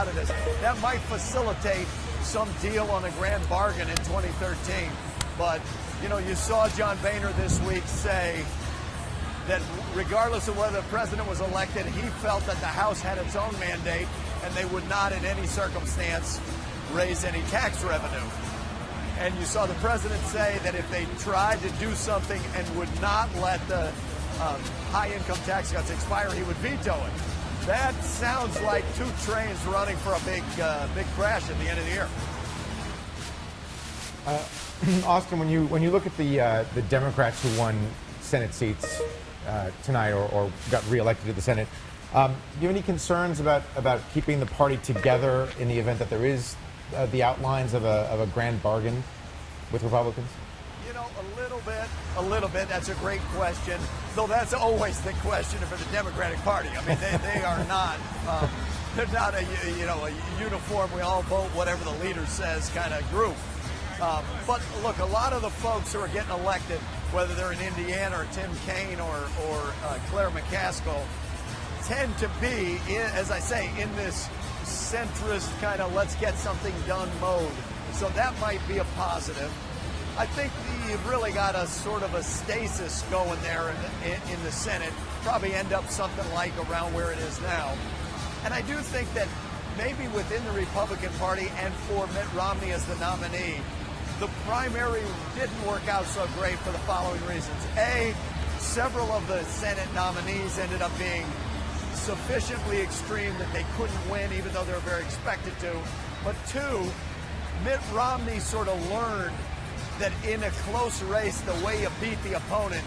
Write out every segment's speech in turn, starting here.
out of this. That might facilitate some deal on a grand bargain in 2013. But, you know, you saw John Boehner this week say that regardless of whether the president was elected, he felt that the House had its own mandate and they would not in any circumstance raise any tax revenue. And you saw the president say that if they tried to do something and would not let the high-income tax cuts expire, he would veto it. That sounds like two trains running for a big crash at the end of the year. Austin, when you look at the Democrats who won Senate seats tonight or got reelected to the Senate, do you have any concerns about keeping the party together in the event that there is the outlines of a grand bargain with Republicans? You know, a little bit. That's a great question. Though that's always the question for the Democratic Party. I mean, they are not. They're not a uniform. We all vote whatever the leader says kind of group. But look, a lot of the folks who are getting elected, whether they're in Indiana or Tim Kaine or Claire McCaskill, tend to be, as I say, in this centrist kind of let's get something done mode. So that might be a positive. I think you've really got a sort of a stasis going there in the Senate. Probably end up something like around where it is now. And I do think that maybe within the Republican Party and for Mitt Romney as the nominee, the primary didn't work out so great for the following reasons. A, several of the Senate nominees ended up being sufficiently extreme that they couldn't win, even though they were very expected to. But two, Mitt Romney sort of learned that in a close race, the way you beat the opponent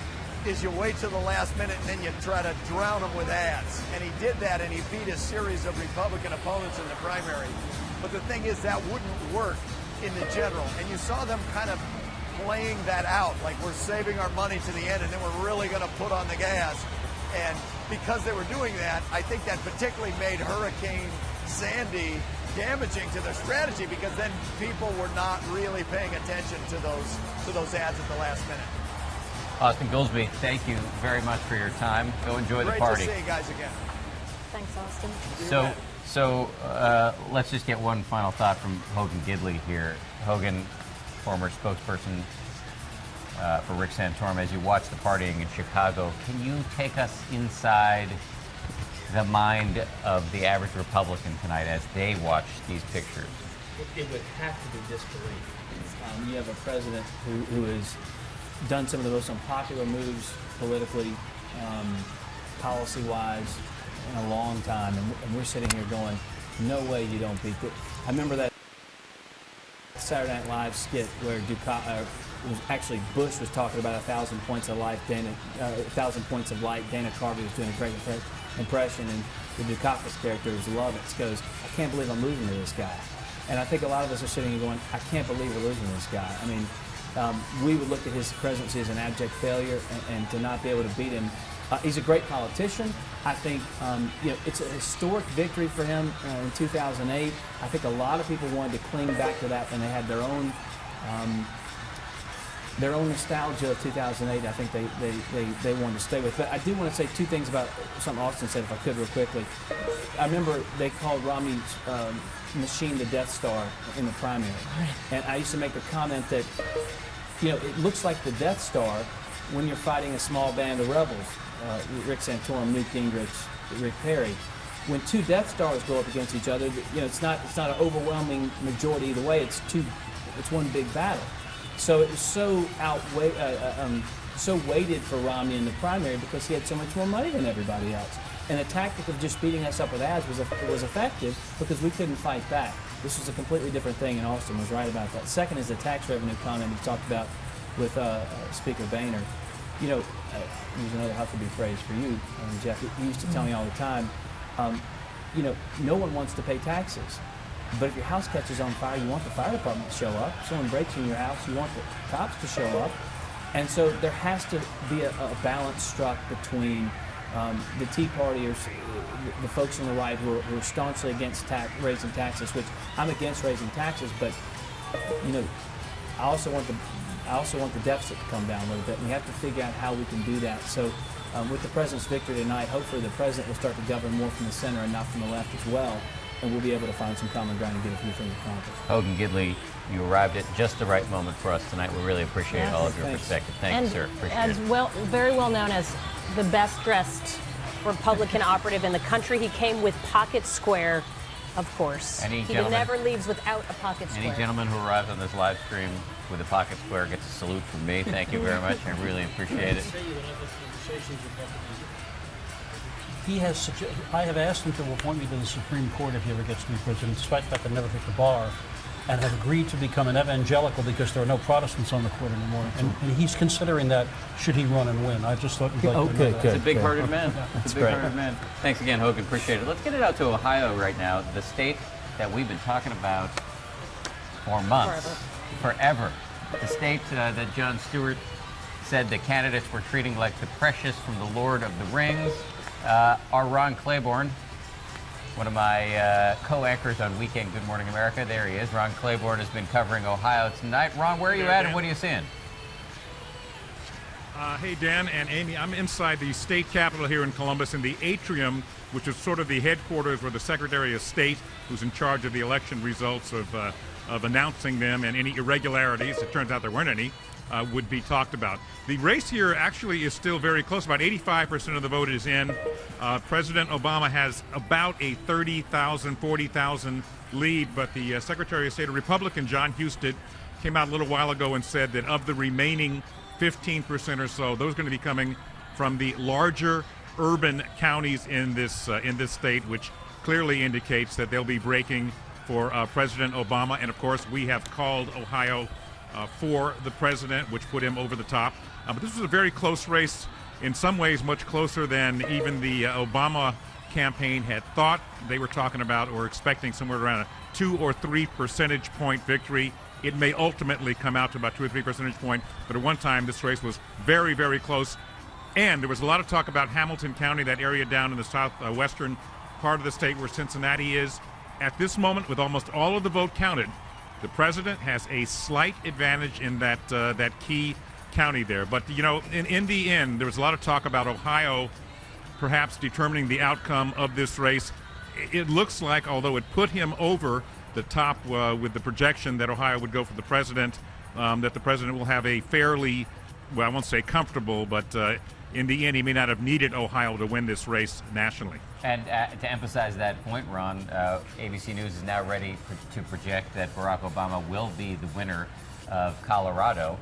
is you wait till the last minute and then you try to drown them with ads. And he did that, and he beat a series of Republican opponents in the primary. But the thing is, that wouldn't work in the general. And you saw them kind of playing that out, like we're saving our money to the end and then we're really going to put on the gas. And because they were doing that, I think that particularly made Hurricane Sandy damaging to their strategy, because then people were not really paying attention to those ads at the last minute. Austin Goolsbee, thank you very much for your time. Go enjoy the party. Great to see you guys again. Thanks, Austin. So let's just get one final thought from Hogan Gidley here. Hogan, former spokesperson for Rick Santorum, as you watch the partying in Chicago, can you take us inside the mind of the average Republican tonight as they watch these pictures? It would have to be disbelief. You have a president who has done some of the most unpopular moves politically, policy-wise, in a long time, and we're sitting here going, no way you don't beat it. I remember that Saturday Night Live skit where Bush was talking about 1,000 points of light. 1,000 points of light. Dana Carvey was doing a great impression, and the Dukakis character was Lovitz goes, I can't believe I'm losing to this guy. And I think a lot of us are sitting here going, I can't believe we're losing to this guy. I mean, we would look at his presidency as an abject failure, and to not be able to beat him. He's a great politician. I think it's a historic victory for him in 2008. I think a lot of people wanted to cling back to that, and they had their own nostalgia of 2008. I think they wanted to stay with. But I do want to say two things about something Austin said, if I could, real quickly. I remember they called Romney's machine the Death Star in the primary, and I used to make the comment that it looks like the Death Star when you're fighting a small band of rebels. Rick Santorum, Newt Gingrich, Rick Perry. When two Death Stars go up against each other, it's not an overwhelming majority either way. It's one big battle. So it was so weighted for Romney in the primary because he had so much more money than everybody else. And the tactic of just beating us up with ads was effective because we couldn't fight back. This was a completely different thing, and Austin was right about that. Second is the tax revenue comment he talked about with Speaker Boehner. Use another Huckabee phrase for you, Jeff. He used to tell me all the time, no one wants to pay taxes. But if your house catches on fire, you want the fire department to show up. If someone breaks in your house, you want the cops to show up. And so there has to be a balance struck between the Tea Partiers, the folks on the right who are staunchly against raising taxes, which I'm against raising taxes, but I also want the deficit to come down a little bit, and we have to figure out how we can do that. So with the president's victory tonight, hopefully the president will start to govern more from the center and not from the left as well. and we'll be able to find some common ground and get a few things accomplished. Hogan Gidley, you arrived at just the right moment for us tonight. We really appreciate Yeah. all of your Thanks. perspective. Thank And you, sir. Appreciate as it. well, very well known as the best dressed Republican operative in the country. He came with Pocket Square, of course. Any he gentleman- never leaves without a Pocket Any Square. gentleman who arrives on this live stream with a pocket square gets a salute from me. Thank you very much. I really appreciate it. I have asked him to appoint me to the Supreme Court if he ever gets to be president, despite the fact I never took the bar, and have agreed to become an evangelical because there are no Protestants on the court anymore. And he's considering that should he run and win. I just thought you'd like to know that. It's a big-hearted man. That's It's a big-hearted man. Thanks again, Hogan. Appreciate it. Let's get it out to Ohio right now, the state that we've been talking about for months, forever. The state that Jon Stewart said the candidates were treating like the precious from the Lord of the Rings. Our Ron Claiborne, one of my co-anchors on Weekend Good Morning America, there he is. Ron Claiborne has been covering Ohio tonight. Ron, where are you at and what are you seeing? Hey, Dan and Amy, I'm inside the state capitol here in Columbus in the atrium, which is sort of the headquarters where the Secretary of State, who's in charge of the election results of announcing them and any irregularities, it turns out there weren't any, would be talked about. The race here actually is still very close. About 85% of the vote is in. President Obama has about a 30,000, 40,000 lead, but the Secretary of State, a Republican, John Husted, came out a little while ago and said that of the remaining 15% or so, those are going to be coming from the larger urban counties in this state, which clearly indicates that they'll be breaking for President Obama. And of course, we have called Ohio for the president, which put him over the top. But this was a very close race, in some ways much closer than even the Obama campaign had thought. They were talking about or expecting somewhere around a 2 or 3 percentage point victory. It may ultimately come out to about 2 or 3 percentage points, but at one time this race was very, very close. And there was a lot of talk about Hamilton County, that area down in the southwestern part of the state where Cincinnati is. At this moment, with almost all of the vote counted, the president has a slight advantage in that key county there. But, you know, in the end, there was a lot of talk about Ohio perhaps determining the outcome of this race. It looks like, although it put him over the top with the projection that Ohio would go for the president, that the president will have a fairly, well, I won't say comfortable, but in the end, he may not have needed Ohio to win this race nationally. And to emphasize that point, Ron, ABC News is now ready to project that Barack Obama will be the winner of Colorado,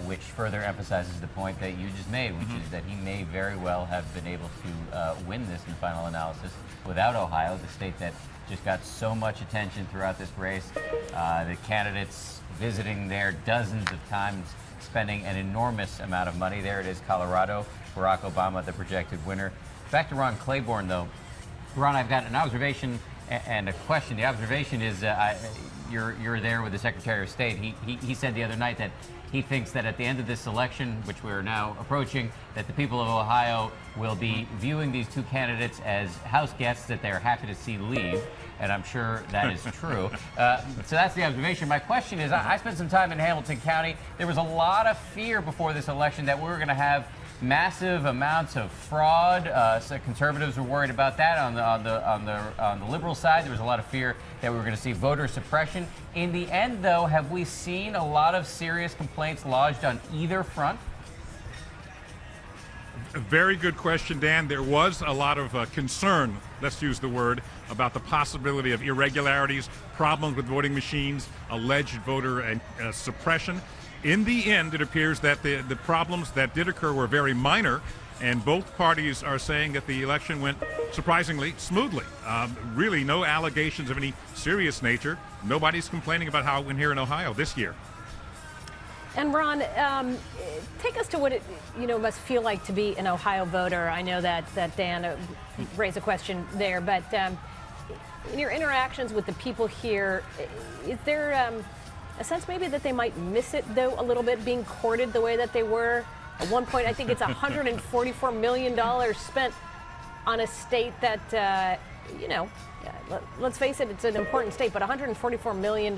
which further emphasizes the point that you just made, which is that he may very well have been able to win this in final analysis without Ohio, the state that just got so much attention throughout this race. The candidates visiting there dozens of times, spending an enormous amount of money. There it is, Colorado. Barack Obama, the projected winner. Back to Ron Claiborne, though. Ron, I've got an observation and a question. The observation is you're there with the Secretary of State. He said the other night that he thinks that at the end of this election, which we're now approaching, that the people of Ohio will be viewing these two candidates as house guests that they're happy to see leave. And I'm sure that is true. So that's the observation. My question is, I spent some time in Hamilton County. There was a lot of fear before this election that we were going to have massive amounts of fraud. So conservatives were worried about that. On the liberal side, there was a lot of fear that we were going to see voter suppression. In the end, though, have we seen a lot of serious complaints lodged on either front? A very good question, Dan. There was a lot of concern, let's use the word, about the possibility of irregularities, problems with voting machines, alleged voter suppression. In the end, it appears that the problems that did occur were very minor, and both parties are saying that the election went surprisingly smoothly. Really no allegations of any serious nature. Nobody's complaining about how it went here in Ohio this year. And Ron, take us to what it must feel like to be an Ohio voter. I know that Dan raised a question there, but in your interactions with the people here, is there a sense maybe that they might miss it, though, a little bit, being courted the way that they were? At one point, I think it's $144 million spent on a state that, let's face it, it's an important state, but $144 million,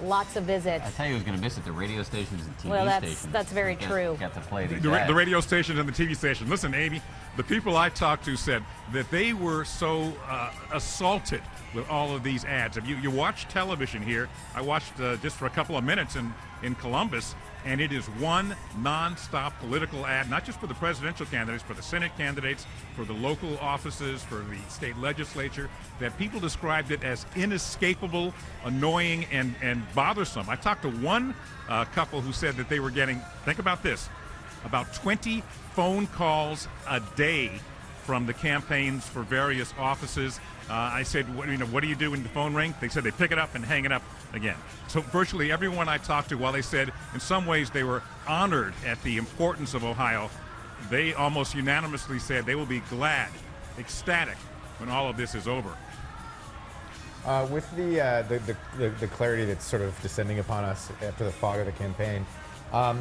lots of visits. I tell you who's going to miss it, the radio stations and TV Well, stations. that's very true. Got to play these The ads. radio stations and the TV station. Listen, Amy, the people I talked to said that they were so assaulted with all of these ads. If you watch television here, I watched just for a couple of minutes in Columbus, and it is one non-stop political ad, not just for the presidential candidates, for the Senate candidates, for the local offices, for the state legislature, that people described it as inescapable, annoying, and bothersome. I talked to one couple who said that they were getting, think about this, about 20 phone calls a day from the campaigns for various offices. I said, what do you do when the phone rings? They said they pick it up and hang it up again. So virtually everyone I talked to, while they said in some ways they were honored at the importance of Ohio, they almost unanimously said they will be glad, ecstatic, when all of this is over. With the clarity that's sort of descending upon us after the fog of the campaign, how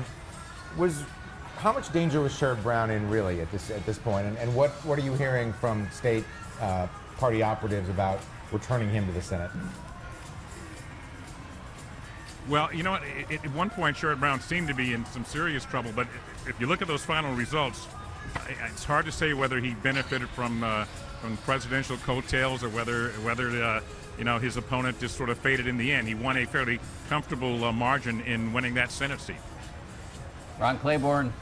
much danger was Sherrod Brown in really at this point, and what are you hearing from state party operatives about returning him to the Senate? Well, you know what? At one point, Sherrod Brown seemed to be in some serious trouble, but if you look at those final results, it's hard to say whether he benefited from presidential coattails or whether his opponent just sort of faded in the end. He won a fairly comfortable margin in winning that Senate seat. Ron Claiborne,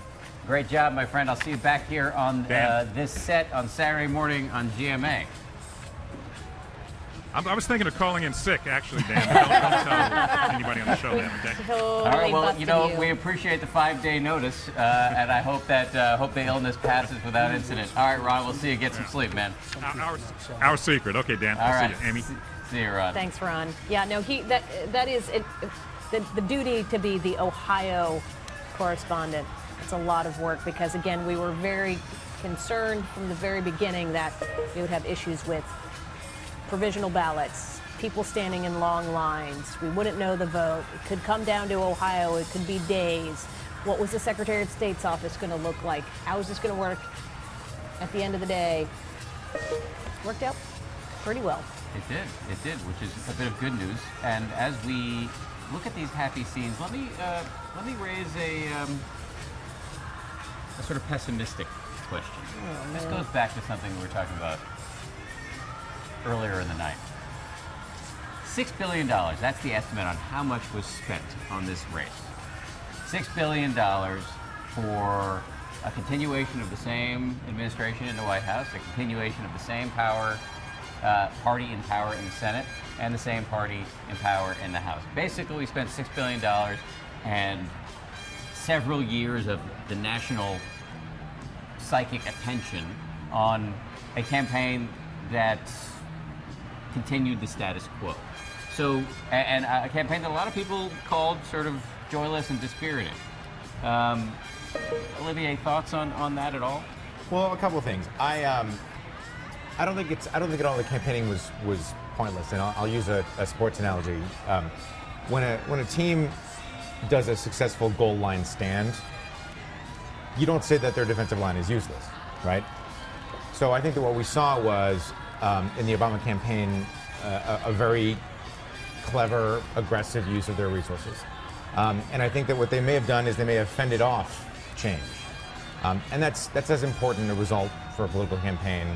great job, my friend. I'll see you back here on this set on Saturday morning on GMA. I was thinking of calling in sick, actually, Dan. Don't tell anybody on the show that, okay? Totally All right, well, busted we appreciate the 5-day notice, and I hope that the illness passes without incident. All right, Ron, we'll see you. Get some sleep, man. Our secret. Okay, Dan. All right. See you, Amy. See you, Ron. Thanks, Ron. Yeah, no, that is it, the duty to be the Ohio correspondent. It's a lot of work because, again, we were very concerned from the very beginning that we would have issues with provisional ballots, people standing in long lines. We wouldn't know the vote. It could come down to Ohio. It could be days. What was the Secretary of State's office going to look like? How is this going to work at the end of the day? Worked out pretty well. It did, which is a bit of good news. And as we look at these happy scenes, let me raise a sort of pessimistic question. This goes back to something we were talking about earlier in the night. $6 billion, that's the estimate on how much was spent on this race. $6 billion for a continuation of the same administration in the White House, a continuation of the same party in power in the Senate, and the same party in power in the House. Basically, we spent $6 billion and several years of the national psychic attention on a campaign that continued the status quo. So, and a campaign that a lot of people called sort of joyless and dispirited. Olivier, thoughts on that at all? Well, a couple of things. I don't think at all the campaigning was pointless, and I'll use a sports analogy. When a team does a successful goal line stand, you don't say that their defensive line is useless, right? So I think that what we saw was in the Obama campaign a very clever, aggressive use of their resources, and I think that what they may have done is they may have fended off change, and that's as important a result for a political campaign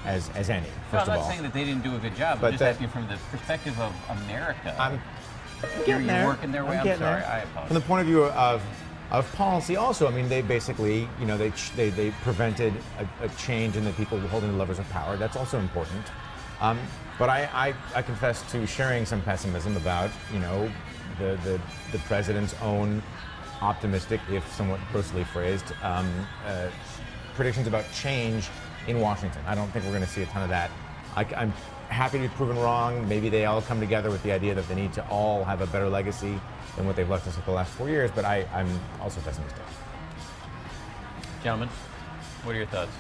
as any. No, First I'm of not all, saying that they didn't do a good job. But I'm just asking from the perspective of America. I'm You're getting there. working their way. I'm I'm getting sorry. there. I apologize. From the point of view of policy, also, I mean, they basically, they prevented a change in the people holding the levers of power. That's also important. But I confess to sharing some pessimism about, the president's own optimistic, if somewhat grossly phrased, predictions about change in Washington. I don't think we're going to see a ton of that. I'm happy to be proven wrong. Maybe they all come together with the idea that they need to all have a better legacy than what they've left us for the last 4 years, but I'm also pessimistic. Gentlemen, what are your thoughts?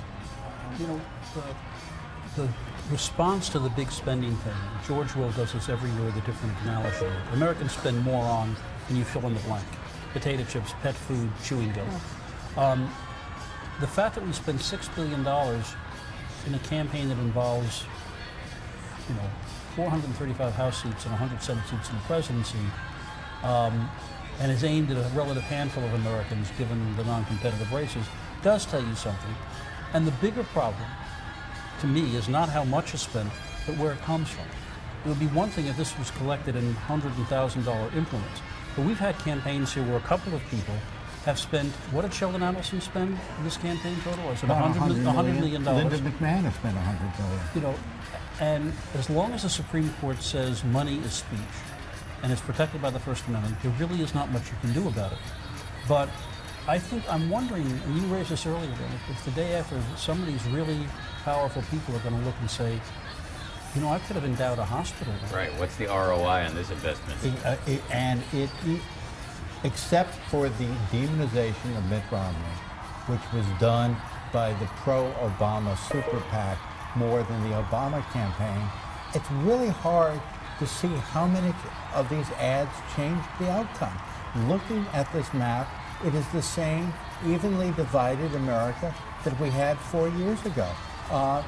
The response to the big spending thing, George Will does this every year with a different analogy. Americans spend more on, and you fill in the blank, potato chips, pet food, chewing gum. The fact that we spend $6 billion in a campaign that involves 435 House seats and 100 Senate seats in the presidency, and is aimed at a relative handful of Americans given the non-competitive races, does tell you something. And the bigger problem, to me, is not how much is spent, but where it comes from. It would be one thing if this was collected in $100,000 implements, but we've had campaigns here where a couple of people have spent, what did Sheldon Adelson spend in this campaign total? Was it $100 million? Linda McMahon has spent $100 million. You know, and as long as the Supreme Court says money is speech and it's protected by the First Amendment, there really is not much you can do about it. But I think I'm wondering, and you raised this earlier, if the day after some of these really powerful people are going to look and say, you know, I could have endowed a hospital. Right. What's the ROI on this investment? Except for the demonization of Mitt Romney, which was done by the pro-Obama super PAC more than the Obama campaign, it's really hard to see how many of these ads changed the outcome. Looking at this map, it is the same evenly divided America that we had 4 years ago.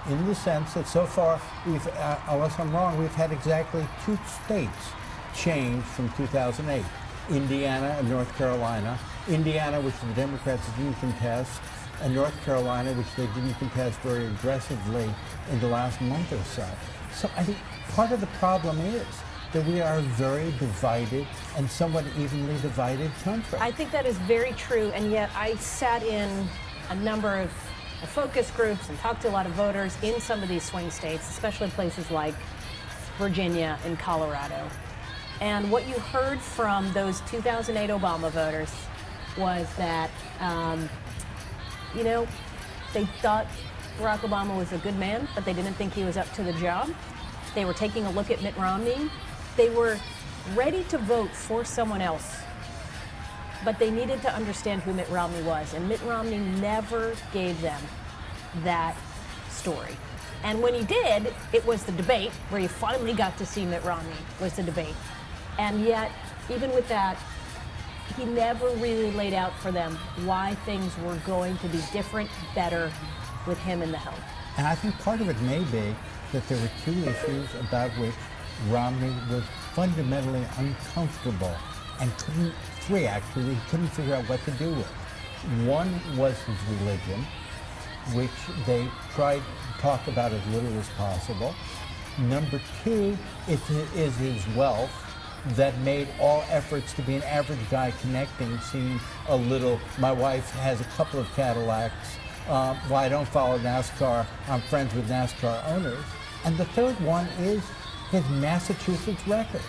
In the sense that so far, we've, unless I'm wrong, we've had exactly 2 states change from 2008. Indiana and North Carolina. Indiana, which the Democrats didn't contest, and North Carolina, which they didn't contest very aggressively in the last month or so. So I think part of the problem is that we are a very divided and somewhat evenly divided country. I think that is very true, and yet I sat in a number of focus groups and talked to a lot of voters in some of these swing states, especially places like Virginia and Colorado. And what you heard from those 2008 Obama voters was that, you know, they thought Barack Obama was a good man, but they didn't think he was up to the job. They were taking a look at Mitt Romney. They were ready to vote for someone else, but they needed to understand who Mitt Romney was. And Mitt Romney never gave them that story. And when he did, it was the debate where you finally got to see Mitt Romney, was the debate. And yet, even with that, he never really laid out for them why things were going to be different, better with him in the helm. And I think part of it may be that there were 2 issues about which Romney was fundamentally uncomfortable and couldn't, 3 actually, he couldn't figure out what to do with. One was his religion, which they tried to talk about as little as possible. Number 2 is his wealth that made all efforts to be an average guy connecting seem a little, my wife has a couple of Cadillacs, well, I don't follow NASCAR, I'm friends with NASCAR owners. And the third one is his Massachusetts record.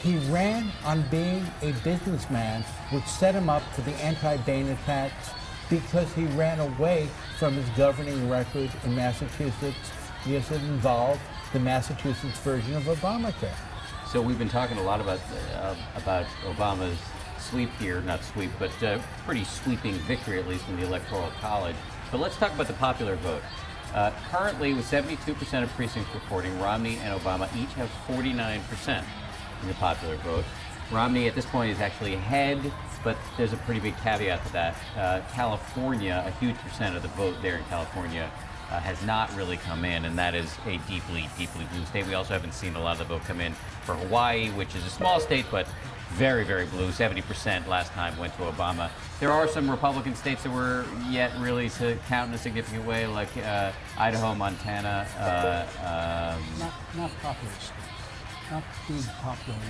He ran on being a businessman, which set him up for the anti-Bain attacks because he ran away from his governing record in Massachusetts because it involved the Massachusetts version of Obamacare. So we've been talking a lot about Obama's sweep here, not sweep, but pretty sweeping victory, at least in the Electoral College. But let's talk about the popular vote. Currently, with 72% of precincts reporting, Romney and Obama each have 49% in the popular vote. Romney at this point is actually ahead, but there's a pretty big caveat to that. California, a huge percent of the vote there in California has not really come in, and that is a deeply, deeply blue state. We also haven't seen a lot of the vote come in for Hawaii, which is a small state, but very, very blue. 70% last time went to Obama. There are some Republican states that were yet really to count in a significant way, like Idaho, Montana. Not populist. Not big populist.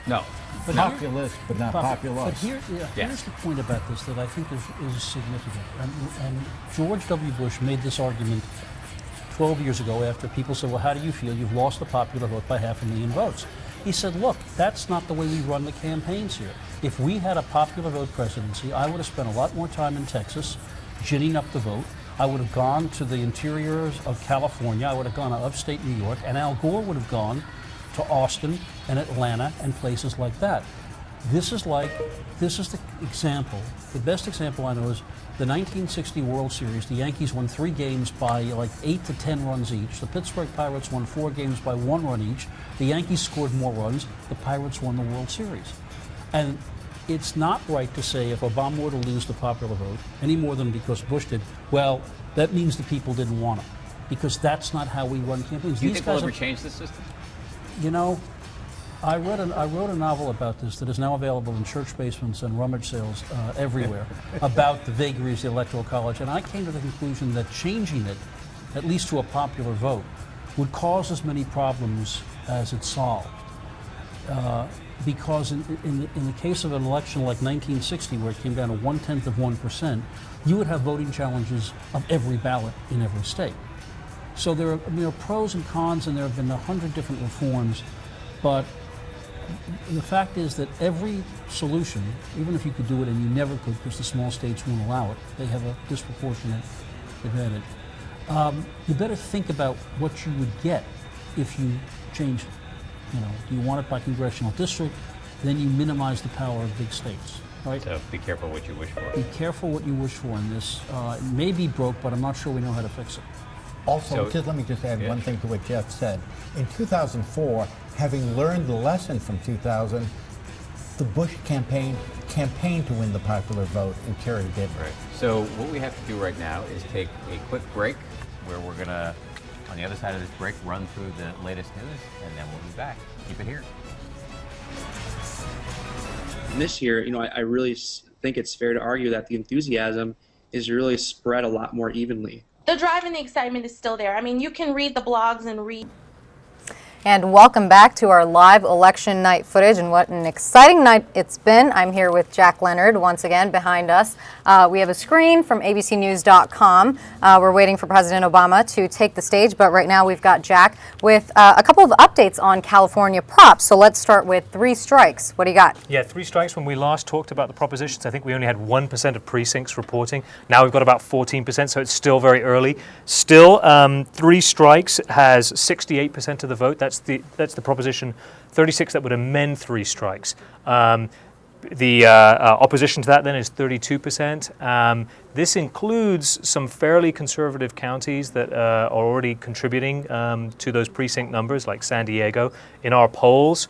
No. But Populist, but not populous. But here's the point about this that I think is significant. And George W. Bush made this argument 12 years ago after people said, well, how do you feel? You've lost the popular vote by 500,000 votes. He said, look, that's not the way we run the campaigns here. If we had a popular vote presidency, I would have spent a lot more time in Texas ginning up the vote. I would have gone to the interiors of California. I would have gone to upstate New York. And Al Gore would have gone to Austin and Atlanta and places like that. This is the example. The best example I know is the 1960 World Series. The Yankees won 3 games by like 8 to 10 runs each. The Pittsburgh Pirates won 4 games by 1 run each. The Yankees scored more runs. The Pirates won the World Series. And it's not right to say if Obama were to lose the popular vote, any more than because Bush did, well, that means the people didn't want him. because that's not how we run campaigns. Do you These think we'll guys ever are- change this system? You know, I wrote a novel about this that is now available in church basements and rummage sales everywhere about the vagaries of the Electoral College, and I came to the conclusion that changing it, at least to a popular vote, would cause as many problems as it solved. Because in the case of an election like 1960, where it came down to 0.1%, you would have voting challenges of every ballot in every state. So there are pros and cons, and there have been 100 different reforms, but the fact is that every solution, even if you could do it, and you never could because the small states won't allow it, they have a disproportionate advantage. You better think about what you would get if you changed it. Do you want it by congressional district? Then you minimize the power of big states, right? So be careful what you wish for. Be careful what you wish for in this. It may be broke, but I'm not sure we know how to fix it. Also, let me just add one thing to what Jeff said. In 2004, having learned the lesson from 2000, the Bush campaign campaigned to win the popular vote, and Kerry did. Right. So what we have to do right now is take a quick break, where we're going to, on the other side of this break, run through the latest news, and then we'll be back. Keep it here. This year, I really think it's fair to argue that the enthusiasm is really spread a lot more evenly. The drive and the excitement is still there. I mean, you can read the blogs and read. And welcome back to our live election night footage, and what an exciting night it's been. I'm here with Jack Leonard once again behind us. We have a screen from abcnews.com. We're waiting for President Obama to take the stage, but right now we've got Jack with a couple of updates on California props. So let's start with 3 strikes. What do you got? Yeah, 3 strikes. When we last talked about the propositions, I think we only had 1% of precincts reporting. Now we've got about 14%, so it's still very early. Still, 3 strikes has 68% of the vote. That's the proposition 36 that would amend 3 strikes. The opposition to that then is 32%. This includes some fairly conservative counties that are already contributing to those precinct numbers, like San Diego. In our polls,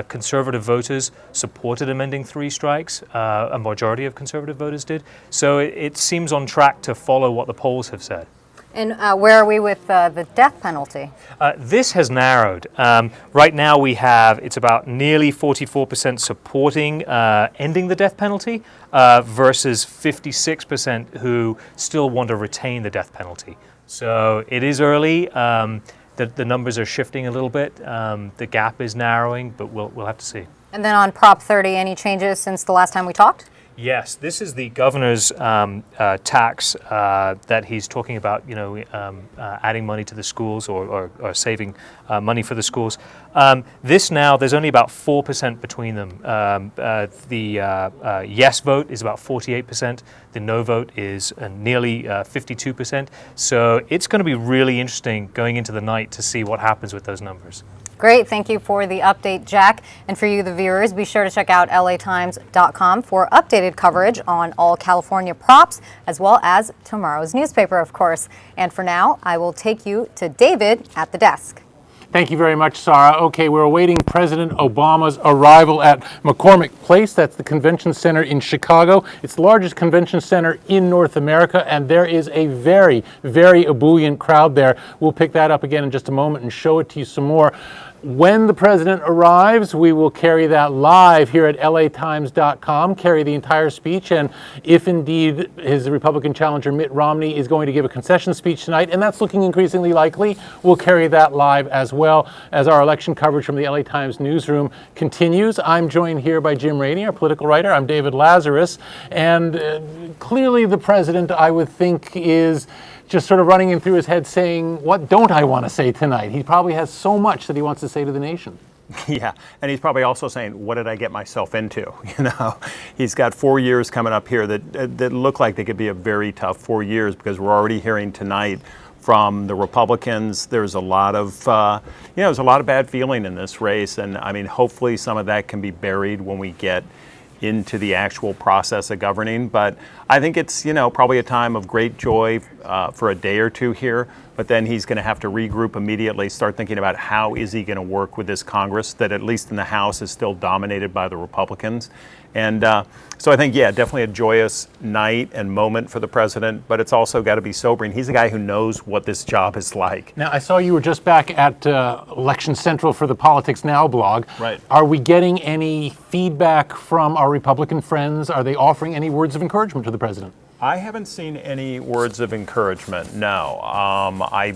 conservative voters supported amending 3 strikes. A majority of conservative voters did. So it seems on track to follow what the polls have said. And where are we with the death penalty? This has narrowed. Right now it's about nearly 44% supporting ending the death penalty versus 56% who still want to retain the death penalty. So it is early. The numbers are shifting a little bit. The gap is narrowing, but we'll have to see. And then on Prop 30, any changes since the last time we talked? Yes, this is the governor's tax that he's talking about, adding money to the schools or saving money for the schools. This now, there's only about 4% between them. The yes vote is about 48%. The no vote is nearly 52%. So it's going to be really interesting going into the night to see what happens with those numbers. Great. Thank you for the update, Jack. And for you, the viewers, be sure to check out latimes.com for updated coverage on all California props, as well as tomorrow's newspaper, of course. And for now, I will take you to David at the desk. Thank you very much, Sarah. Okay, we're awaiting President Obama's arrival at McCormick Place. That's the convention center in Chicago. It's the largest convention center in North America, and there is a very, very ebullient crowd there. We'll pick that up again in just a moment and show it to you some more. When the president arrives, we will carry that live here at latimes.com, carry the entire speech, and if indeed his Republican challenger Mitt Romney is going to give a concession speech tonight, and that's looking increasingly likely, we'll carry that live as well as our election coverage from the LA Times newsroom continues. I'm joined here by Jim Rainey, our political writer. I'm David Lazarus, and clearly the president, I would think, is just sort of running in through his head saying, what don't I want to say tonight? He probably has so much that he wants to say to the nation. Yeah, and he's probably also saying, what did I get myself into? He's got 4 years coming up here that look like they could be a very tough 4 years, because we're already hearing tonight from the Republicans. There's a lot of, there's a lot of bad feeling in this race, and I mean, hopefully some of that can be buried when we get into the actual process of governing. But I think it's, probably a time of great joy for a day or two here, but then he's going to have to regroup immediately, start thinking about how is he going to work with this Congress that, at least in the House, is still dominated by the Republicans. And so I think, yeah, definitely a joyous night and moment for the president, but it's also got to be sobering. He's a guy who knows what this job is like. Now, I saw you were just back at Election Central for the Politics Now blog. Right. Are we getting any feedback from our Republican friends? Are they offering any words of encouragement to the president? I haven't seen any words of encouragement, no.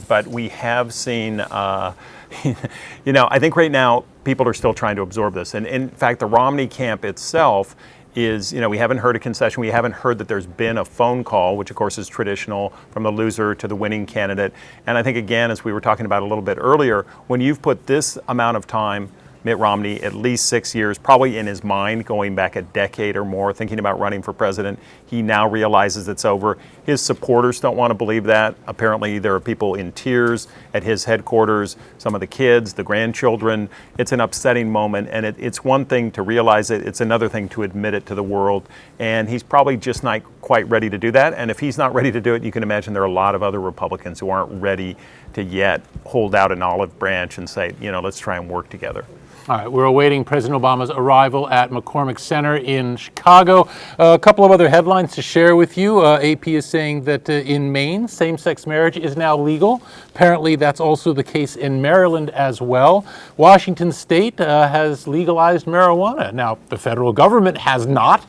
But we have seen, I think right now people are still trying to absorb this. And in fact, the Romney camp itself is, we haven't heard a concession. We haven't heard that there's been a phone call, which of course is traditional, from the loser to the winning candidate. And I think, again, as we were talking about a little bit earlier, when you've put this amount of time, Mitt Romney, at least 6 years, probably in his mind, going back a decade or more, thinking about running for president. He now realizes it's over. His supporters don't want to believe that. Apparently, there are people in tears at his headquarters, some of the kids, the grandchildren. It's an upsetting moment, and it's one thing to realize it. It's another thing to admit it to the world. And he's probably just not quite ready to do that. And if he's not ready to do it, you can imagine there are a lot of other Republicans who aren't ready to yet hold out an olive branch and say, let's try and work together. All right, we're awaiting President Obama's arrival at McCormick Center in Chicago. A couple of other headlines to share with you. AP is saying that in Maine, same-sex marriage is now legal. Apparently, that's also the case in Maryland as well. Washington State has legalized marijuana. Now, the federal government has not,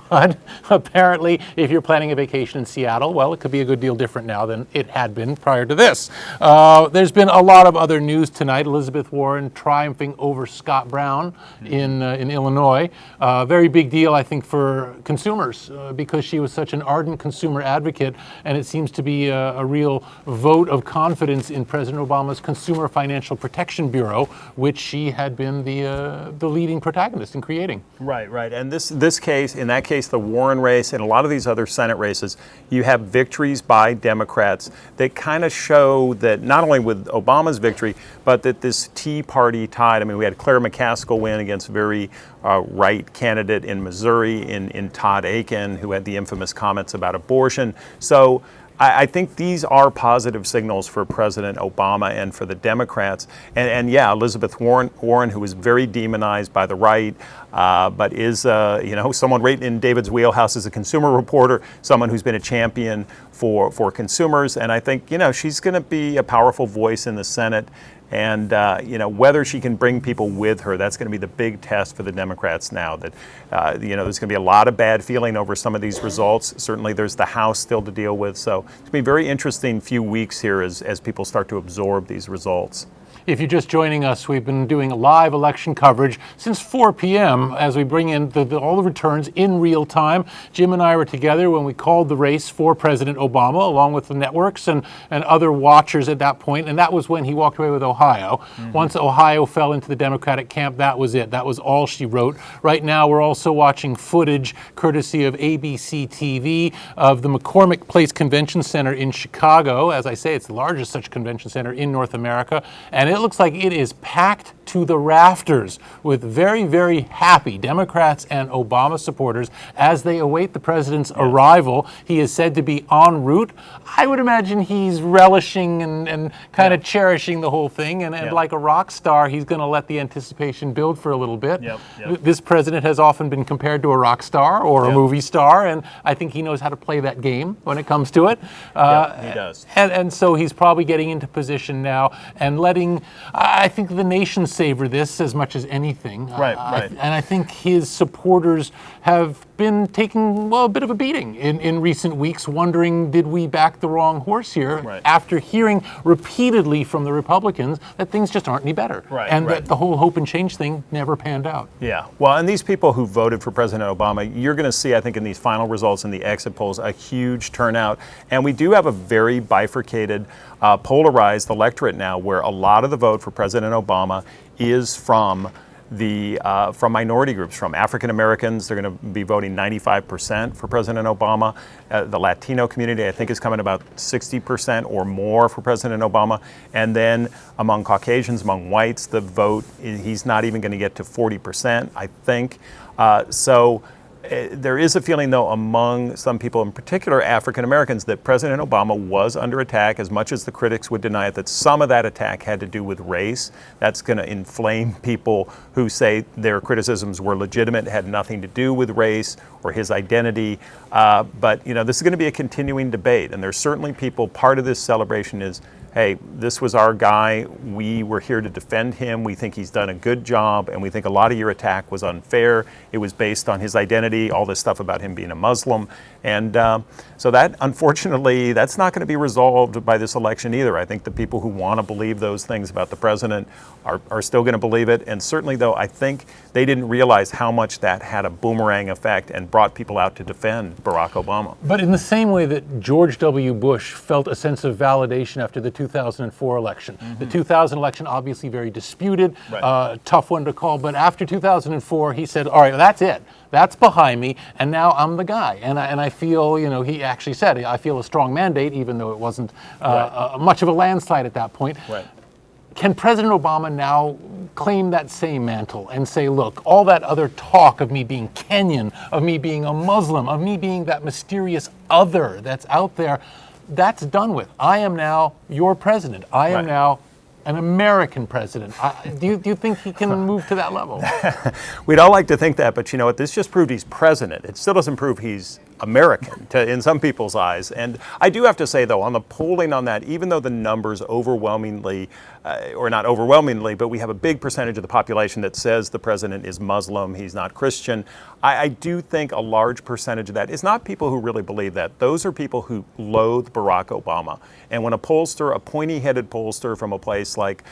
but apparently, if you're planning a vacation in Seattle, well, it could be a good deal different now than it had been prior to this. There's been a lot of other news tonight. Elizabeth Warren triumphing over Scott Brown in Illinois. Very big deal, I think, for consumers because she was such an ardent consumer advocate, and it seems to be a real vote of confidence in President Obama's Consumer Financial Protection Bureau, which she had been the leading protagonist in creating. Right. And this case, in that case, the Warren race and a lot of these other Senate races, you have victories by Democrats that kind of show that not only with Obama's victory, but that this Tea Party tide. I mean, we had Claire McCaskill win against a very right candidate in Missouri, in Todd Akin, who had the infamous comments about abortion. So I think these are positive signals for President Obama and for the Democrats. And yeah, Elizabeth Warren, who was very demonized by the right, but is someone right in David's wheelhouse as a consumer reporter, someone who's been a champion for consumers. And I think she's going to be a powerful voice in the Senate. And whether she can bring people with her, that's going to be the big test for the Democrats now. That there's going to be a lot of bad feeling over some of these results. Certainly, there's the House still to deal with. So it's going to be a very interesting few weeks here as people start to absorb these results. If you're just joining us, we've been doing live election coverage since 4 p.m. as we bring in all the returns in real time. Jim and I were together when we called the race for President Obama, along with the networks and other watchers at that point, and that was when he walked away with Ohio. Mm-hmm. Once Ohio fell into the Democratic camp, that was it. That was all she wrote. Right now, we're also watching footage, courtesy of ABC TV, of the McCormick Place Convention Center in Chicago. As I say, it's the largest such convention center in North America, and it looks like it is packed to the rafters with very, very happy Democrats and Obama supporters as they await the president's arrival. He is said to be en route. I would imagine he's relishing and kind of cherishing the whole thing. And like a rock star, he's going to let the anticipation build for a little bit. This president has often been compared to a rock star or a movie star, and I think he knows how to play that game when it comes to it. He does. And so he's probably getting into position now and letting, I think, the nation savor this as much as anything. Right. And I think his supporters have been taking a bit of a beating in recent weeks, wondering, did we back the wrong horse here? After hearing repeatedly from the Republicans that things just aren't any better. That the whole hope and change thing never panned out. Yeah. Well, and these people who voted for President Obama, you're going to see, I think, in these final results in the exit polls, a huge turnout. And we do have a very bifurcated, polarized electorate now, where a lot of the vote for President Obama is from minority groups, from African Americans. They're going to be voting 95% for President Obama. The Latino community, I think, is coming about 60% or more for President Obama. And then among Caucasians, among whites, the vote, he's not even going to get to 40%, I think. So There is a feeling, though, among some people, in particular African Americans, that President Obama was under attack, as much as the critics would deny it, that some of that attack had to do with race. That's going to inflame people who say their criticisms were legitimate, had nothing to do with race or his identity. But, this is going to be a continuing debate, and there's certainly people, part of this celebration is, hey, this was our guy. We were here to defend him. We think he's done a good job, and we think a lot of your attack was unfair. It was based on his identity, all this stuff about him being a Muslim. And so that, unfortunately, that's not going to be resolved by this election either. I think the people who want to believe those things about the president are still going to believe it. And certainly, though, I think they didn't realize how much that had a boomerang effect and brought people out to defend Barack Obama. But in the same way that George W. Bush felt a sense of validation after the 2004 election. The 2000 election, obviously very disputed, tough one to call, but after 2004, he said, all right, that's it. That's behind me, and now I'm the guy. And I feel, he actually said, I feel a strong mandate, even though it wasn't much of a landslide at that point. Right. Can President Obama now claim that same mantle and say, look, all that other talk of me being Kenyan, of me being a Muslim, of me being that mysterious other that's out there, that's done with. I am now your president. I am now an American president. Do you think he can move to that level? We'd all like to think that, but you know what? This just proved he's president. It still doesn't prove he's American in some people's eyes. And I do have to say, though, on the polling on that, even though the numbers overwhelmingly, or not overwhelmingly, but we have a big percentage of the population that says the president is Muslim, he's not Christian, I do think a large percentage of that is not people who really believe that. Those are people who loathe Barack Obama. And when a pollster, a pointy-headed pollster from a place like,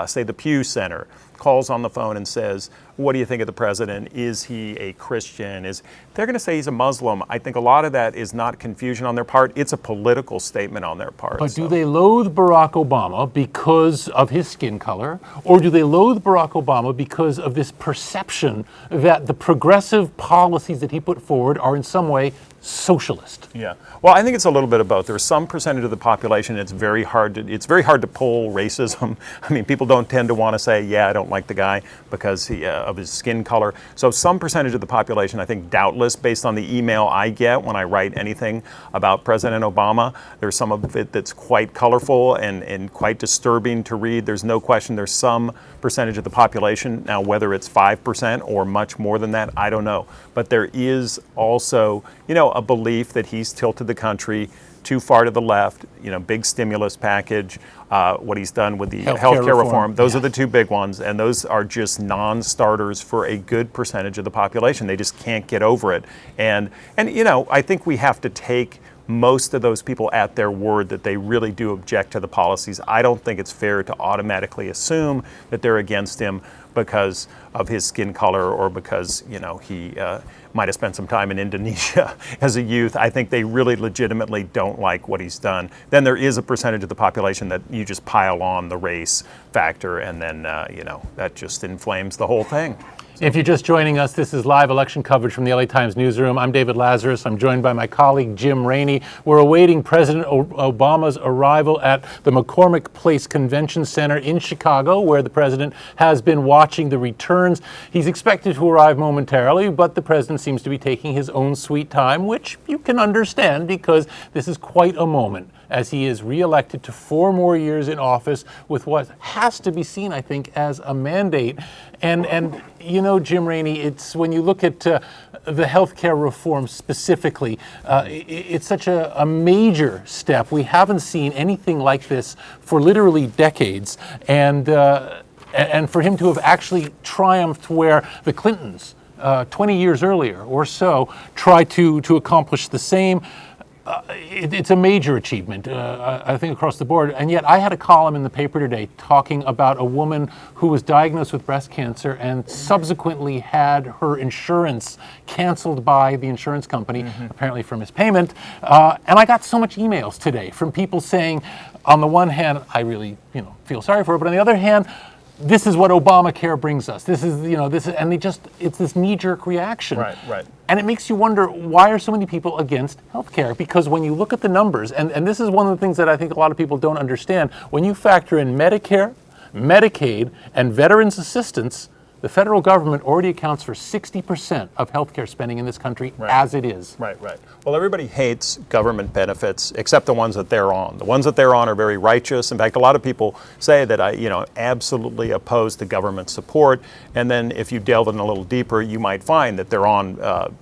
say, the Pew Center, calls on the phone and says, what do you think of the president? Is he a Christian? They're going to say he's a Muslim. I think a lot of that is not confusion on their part. It's a political statement on their part. But do they loathe Barack Obama because of his skin color? Or do they loathe Barack Obama because of this perception that the progressive policies that he put forward are in some way socialist? Yeah. Well, I think it's a little bit of both. There's some percentage of the population it's very hard to poll racism. I mean, people don't tend to want to say, yeah, I don't like the guy because of his skin color. So some percentage of the population, I think, doubtless, based on the email I get when I write anything about President Obama, there's some of it that's quite colorful and quite disturbing to read. There's no question there's some percentage of the population. Now, whether it's 5% or much more than that, I don't know. But there is also, a belief that he's tilted the country too far to the left, big stimulus package, what he's done with the healthcare reform. Those are the two big ones, and those are just non-starters for a good percentage of the population. They just can't get over it. And I think we have to take most of those people at their word that they really do object to the policies. I don't think it's fair to automatically assume that they're against him because of his skin color or because, he might have spent some time in Indonesia as a youth. I think they really legitimately don't like what he's done. Then there is a percentage of the population that you just pile on the race factor, and then, that just inflames the whole thing. If you're just joining us, this is live election coverage from the LA Times newsroom. I'm David Lazarus. I'm joined by my colleague Jim Rainey. We're awaiting President Obama's arrival at the McCormick Place Convention Center in Chicago, where the president has been watching the returns. He's expected to arrive momentarily, but the president seems to be taking his own sweet time, which you can understand because this is quite a moment as he is reelected to 4 more years in office with what has to be seen, I think, as a mandate. And Jim Rainey, it's when you look at the healthcare reform specifically, it's such a major step. We haven't seen anything like this for literally decades. And for him to have actually triumphed where the Clintons, 20 years earlier or so, tried to accomplish the same, it's a major achievement, I think, across the board. And yet I had a column in the paper today talking about a woman who was diagnosed with breast cancer and subsequently had her insurance canceled by the insurance company, apparently for mispayment. And I got so much emails today from people saying, on the one hand, I really, feel sorry for her, but on the other hand, this is what Obamacare brings us. This is, and it's this knee-jerk reaction. Right. And it makes you wonder, why are so many people against healthcare? Because when you look at the numbers, and this is one of the things that I think a lot of people don't understand, when you factor in Medicare, Medicaid, and Veterans Assistance, The federal government already accounts for 60% of healthcare spending in this country as it is. Right. Well, everybody hates government benefits except the ones that they're on. The ones that they're on are very righteous. In fact, a lot of people say that I absolutely oppose to government support. And then if you delve in a little deeper, you might find that they're on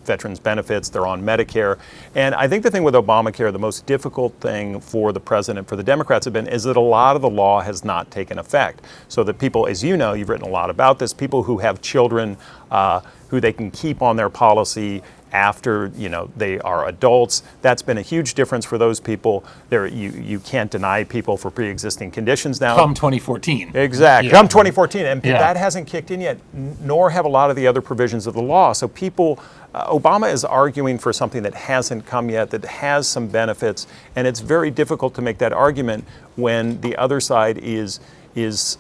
veterans benefits, they're on Medicare. And I think the thing with Obamacare, the most difficult thing for the president, for the Democrats have been, is that a lot of the law has not taken effect. So that people, as you know, you've written a lot about this, people who have children who they can keep on their policy after they are adults. That's been a huge difference for those people. You can't deny people for pre-existing conditions now. Come 2014. Exactly. Yeah. Come 2014, and that hasn't kicked in yet, nor have a lot of the other provisions of the law. So people, Obama is arguing for something that hasn't come yet, that has some benefits, and it's very difficult to make that argument when the other side is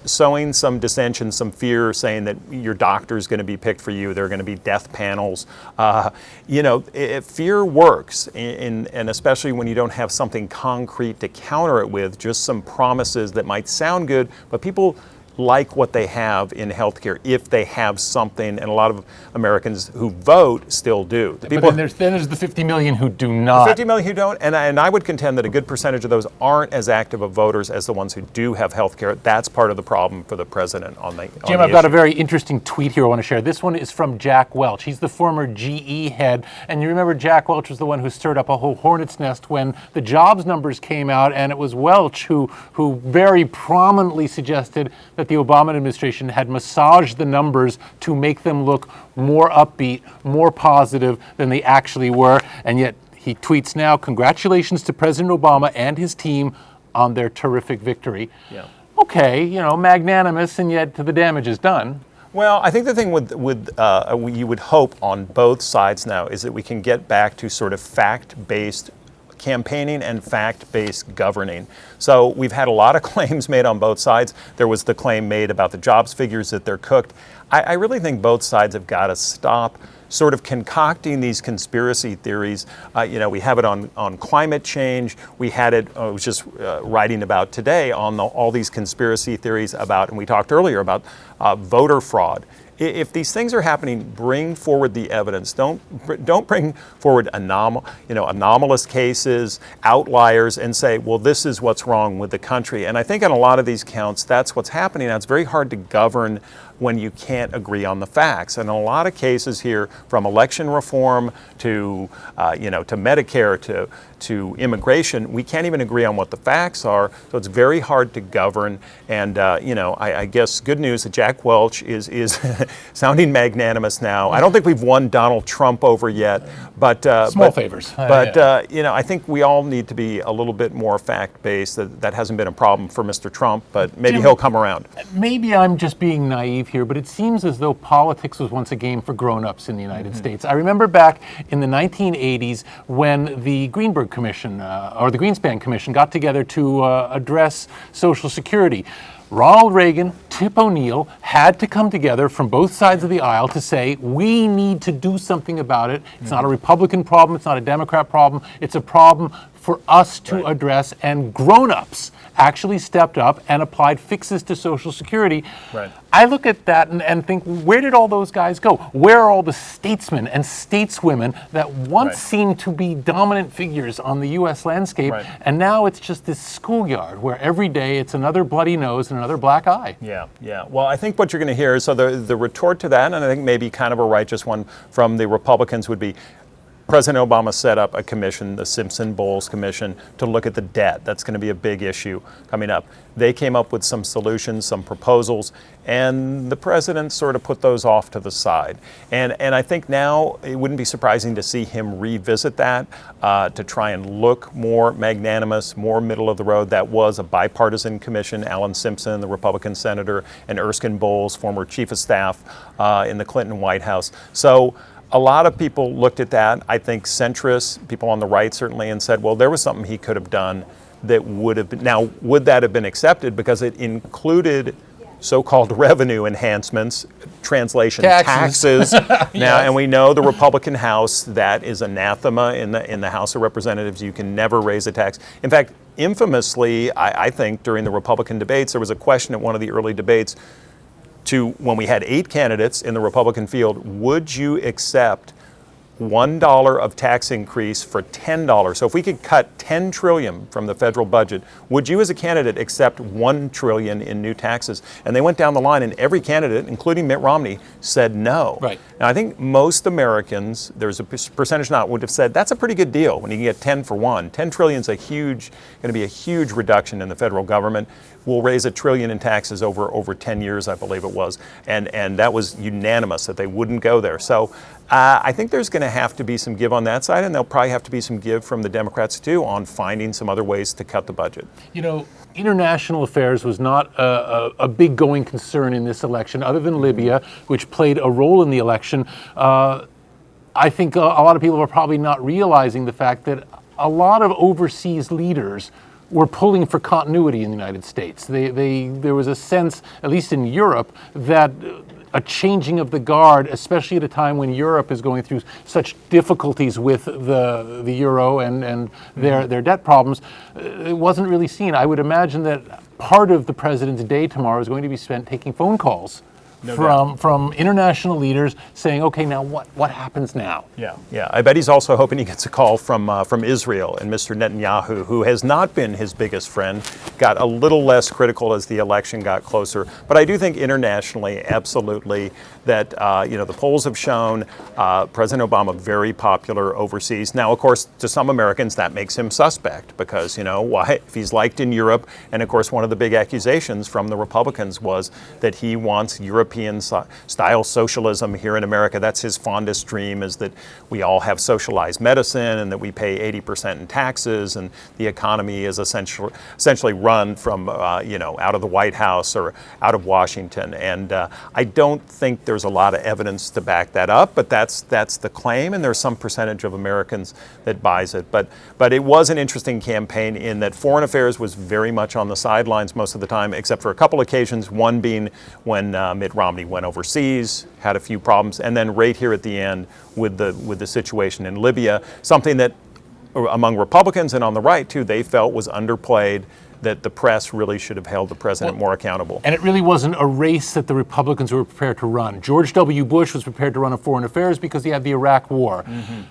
sowing some dissension, some fear, saying that your doctor is going to be picked for you. There are going to be death panels. Fear works, and especially when you don't have something concrete to counter it with, just some promises that might sound good, but people like what they have in healthcare if they have something, and a lot of Americans who vote still do. But then there's the 50 million who do not. The 50 million who don't, and I would contend that a good percentage of those aren't as active of voters as the ones who do have healthcare. That's part of the problem for the president on the Jim, I've got a very interesting tweet here I want to share. This one is from Jack Welch. He's the former GE head, and you remember Jack Welch was the one who stirred up a whole hornet's nest when the jobs numbers came out, and it was Welch who very prominently suggested that the Obama administration had massaged the numbers to make them look more upbeat, more positive than they actually were. And yet he tweets now, "Congratulations to President Obama and his team on their terrific victory." Yeah. Okay, magnanimous, and yet the damage is done. Well, I think the thing with you would hope on both sides now is that we can get back to sort of fact-based campaigning and fact-based governing. So we've had a lot of claims made on both sides. There was the claim made about the jobs figures that they're cooked. I really think both sides have got to stop sort of concocting these conspiracy theories. We have it on climate change. We had it, I was just writing about today on all these conspiracy theories about, and we talked earlier about voter fraud. If these things are happening, bring forward the evidence. Don't bring forward anomalous cases, outliers, and say, well, this is what's wrong with the country. And I think on a lot of these counts, that's what's happening. Now, it's very hard to govern when you can't agree on the facts. And in a lot of cases here, from election reform to Medicare to immigration, we can't even agree on what the facts are. So it's very hard to govern. And I guess good news that Jack Welch is sounding magnanimous now. I don't think we've won Donald Trump over yet, but small favors. But I think we all need to be a little bit more fact-based. That hasn't been a problem for Mr. Trump, but maybe Jim, he'll come around. Maybe I'm just being naive here, but it seems as though politics was once a game for grown-ups in the United States. I remember back in the 1980s when the Greenberg Commission, or the Greenspan Commission, got together to address Social Security. Ronald Reagan, Tip O'Neill had to come together from both sides of the aisle to say, we need to do something about it. It's not a Republican problem, it's not a Democrat problem, it's a problem for us to address, and grown-ups actually stepped up and applied fixes to Social Security. Right. I look at that and think, where did all those guys go? Where are all the statesmen and stateswomen that once seemed to be dominant figures on the U.S. landscape, and now it's just this schoolyard where every day it's another bloody nose and another black eye? Yeah. Well, I think what you're going to hear is, so the retort to that, and I think maybe kind of a righteous one from the Republicans, would be, President Obama set up a commission, the Simpson-Bowles Commission, to look at the debt. That's going to be a big issue coming up. They came up with some solutions, some proposals, and the president sort of put those off to the side. And I think now it wouldn't be surprising to see him revisit that, to try and look more magnanimous, more middle of the road. That was a bipartisan commission. Alan Simpson, the Republican senator, and Erskine Bowles, former chief of staff in the Clinton White House. So a lot of people looked at that, I think centrists, people on the right certainly, and said, well, there was something he could have done that would have been. Now, would that have been accepted? Because it included so-called revenue enhancements, translation, taxes. Now, and we know the Republican House, that is anathema in the House of Representatives. You can never raise a tax. In fact, infamously, I think during the Republican debates, there was a question at one of the early debates, to when we had 8 candidates in the Republican field, would you accept $1 of tax increase for $10? So if we could cut $10 trillion from the federal budget, would you as a candidate accept $1 trillion in new taxes? And they went down the line, and every candidate, including Mitt Romney, said no. Right. Now, I think most Americans, there's a percentage not, would have said that's a pretty good deal when you can get 10 for 1. 10 trillion is going to be a huge reduction in the federal government. We'll raise $1 trillion in taxes over 10 years, I believe it was, and that was unanimous that they wouldn't go there. So I think there's going to have to be some give on that side, and there'll probably have to be some give from the Democrats too on finding some other ways to cut the budget. You know, international affairs was not a big going concern in this election, other than Libya, which played a role in the election. I think a lot of people are probably not realizing the fact that a lot of overseas leaders were pulling for continuity in the United States. There was a sense, at least in Europe, that a changing of the guard, especially at a time when Europe is going through such difficulties with the euro and their debt problems, it wasn't really seen. I would imagine that part of the president's day tomorrow is going to be spent taking phone calls from international leaders saying, okay, now what happens now? Yeah. I bet he's also hoping he gets a call from Israel, and Mr. Netanyahu, who has not been his biggest friend, got a little less critical as the election got closer. But I do think internationally, absolutely, that the polls have shown President Obama very popular overseas. Now, of course, to some Americans, that makes him suspect because, why? If he's liked in Europe, and of course, one of the big accusations from the Republicans was that he wants European-style socialism here in America. That's his fondest dream, is that we all have socialized medicine and that we pay 80% in taxes and the economy is essentially run from, out of the White House or out of Washington. And I don't think there's a lot of evidence to back that up, but that's the claim, and there's some percentage of Americans that buys it. But it was an interesting campaign in that foreign affairs was very much on the sidelines most of the time, except for a couple occasions, one being when Mitt Romney went overseas, had a few problems, and then right here at the end with the situation in Libya, something that among Republicans and on the right too, they felt was underplayed, that the press really should have held the president more accountable. And it really wasn't a race that the Republicans were prepared to run. George W. Bush was prepared to run on foreign affairs because he had the Iraq War.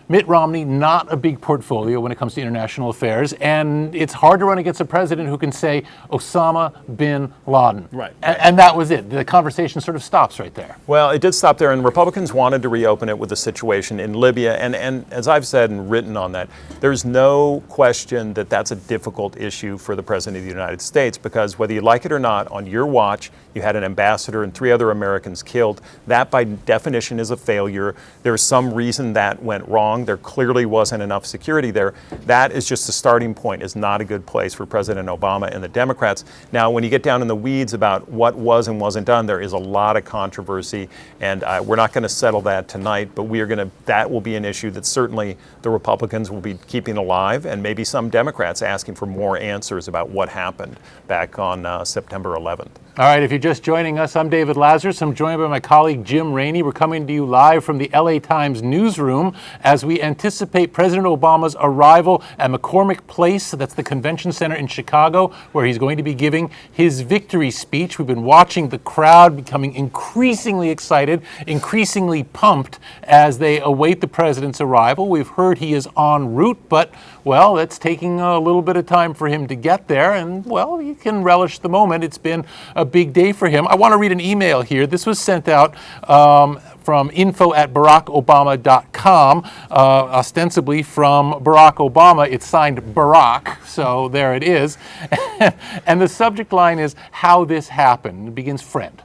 Mitt Romney, not a big portfolio when it comes to international affairs, and it's hard to run against a president who can say Osama bin Laden. Right. And that was it. The conversation sort of stops right there. Well, it did stop there, and Republicans wanted to reopen it with the situation in Libya, and as I've said and written on that, there's no question that that's a difficult issue for the president of the United States, because whether you like it or not, on your watch, you had an ambassador and 3 other Americans killed. That by definition is a failure. There's some reason that went wrong. There clearly wasn't enough security there. That is just a starting point, is not a good place for President Obama and the Democrats. Now, when you get down in the weeds about what was and wasn't done, there is a lot of controversy, and we're not going to settle that tonight, but that will be an issue that certainly the Republicans will be keeping alive, and maybe some Democrats asking for more answers about what happened back on September 11th. All right, if you're just joining us, I'm David Lazarus. I'm joined by my colleague Jim Rainey. We're coming to you live from the LA Times newsroom as we anticipate President Obama's arrival at McCormick Place. That's the convention center in Chicago, where he's going to be giving his victory speech. We've been watching the crowd becoming increasingly excited, increasingly pumped as they await the president's arrival. We've heard he is en route, but, well, it's taking a little bit of time for him to get there, and, well, you can relish the moment. It's been a big day for him. I want to read an email here. This was sent out from info@barackobama.com, ostensibly from Barack Obama. It's signed Barack, so there it is. And the subject line is, how this happened. It begins, friend.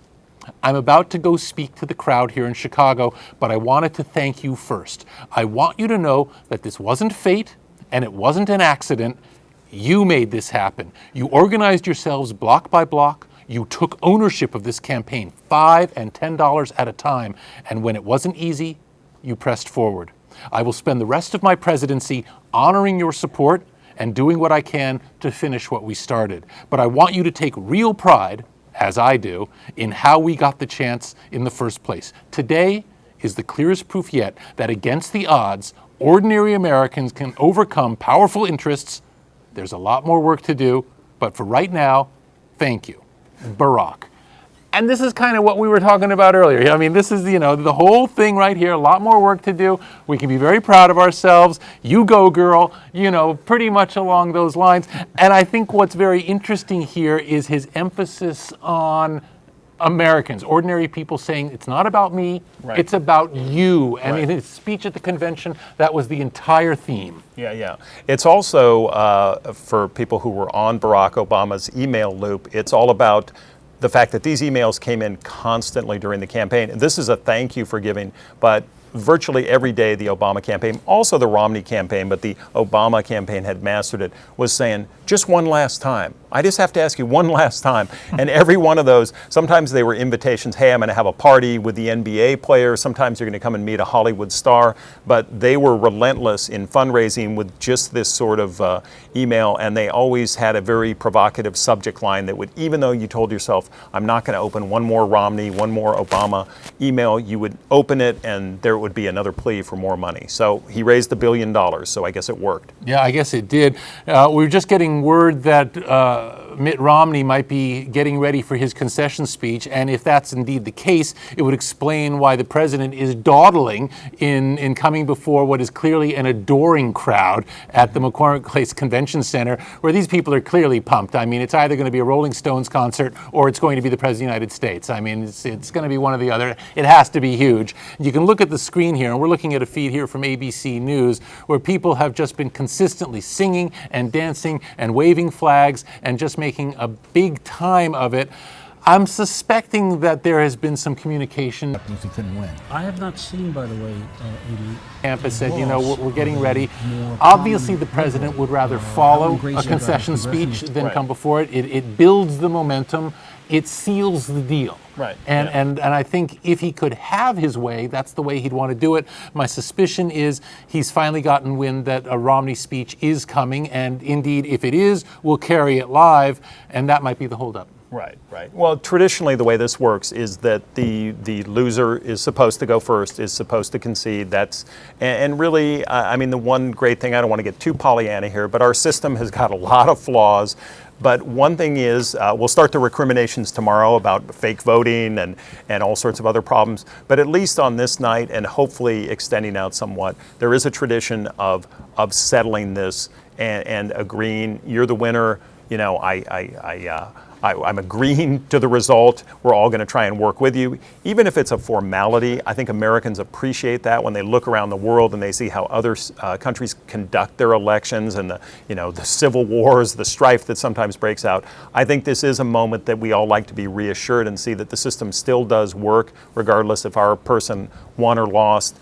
I'm about to go speak to the crowd here in Chicago, but I wanted to thank you first. I want you to know that this wasn't fate and it wasn't an accident. You made this happen. You organized yourselves block by block. You took ownership of this campaign, $5 and $10 at a time. And when it wasn't easy, you pressed forward. I will spend the rest of my presidency honoring your support and doing what I can to finish what we started. But I want you to take real pride, as I do, in how we got the chance in the first place. Today is the clearest proof yet that against the odds, ordinary Americans can overcome powerful interests. There's a lot more work to do, but for right now, thank you. Barack. And this is kind of what we were talking about earlier. I mean, this is, the whole thing right here, a lot more work to do. We can be very proud of ourselves. You go, girl, pretty much along those lines. And I think what's very interesting here is his emphasis on Americans, ordinary people, saying it's not about me, it's about you. And in his speech at the convention, that was the entire theme. Yeah. It's also, for people who were on Barack Obama's email loop, it's all about the fact that these emails came in constantly during the campaign. And this is a thank you for giving, but virtually every day the Obama campaign, also the Romney campaign, but the Obama campaign had mastered it, was saying, just one last time. I just have to ask you one last time. And every one of those, sometimes they were invitations, hey, I'm going to have a party with the NBA player. Sometimes you're going to come and meet a Hollywood star. But they were relentless in fundraising with just this sort of email. And they always had a very provocative subject line that would, even though you told yourself, I'm not going to open one more Romney, one more Obama email, you would open it and there would be another plea for more money. So he raised $1 billion. So I guess it worked. Yeah, I guess it did. We were just getting word that Mitt Romney might be getting ready for his concession speech, and if that's indeed the case, it would explain why the president is dawdling in coming before what is clearly an adoring crowd at the McCormick Place Convention Center, where these people are clearly pumped. I mean, it's either going to be a Rolling Stones concert or it's going to be the President of the United States. I mean, it's going to be one or the other. It has to be huge. You can look at the screen here, and we're looking at a feed here from ABC News, where people have just been consistently singing and dancing and waving flags and just making a big time of it. I'm suspecting that there has been some communication. He couldn't win. I have not seen, by the way, Campus said, we're getting ready. Obviously, the president would rather follow a concession speech than come before it. It builds the momentum. It seals the deal. Right. And I think if he could have his way, that's the way he'd want to do it. My suspicion is he's finally gotten wind that a Romney speech is coming, and indeed, if it is, we'll carry it live, and that might be the holdup. Right. Well, traditionally, the way this works is that the loser is supposed to go first, is supposed to concede. And really, I mean, the one great thing, I don't want to get too Pollyanna here, but our system has got a lot of flaws. But one thing is, we'll start the recriminations tomorrow about fake voting and all sorts of other problems. But at least on this night, and hopefully extending out somewhat, there is a tradition of settling this and agreeing, you're the winner. I'm agreeing to the result. We're all going to try and work with you. Even if it's a formality, I think Americans appreciate that when they look around the world and they see how other countries conduct their elections and the civil wars, the strife that sometimes breaks out. I think this is a moment that we all like to be reassured and see that the system still does work, regardless if our person won or lost.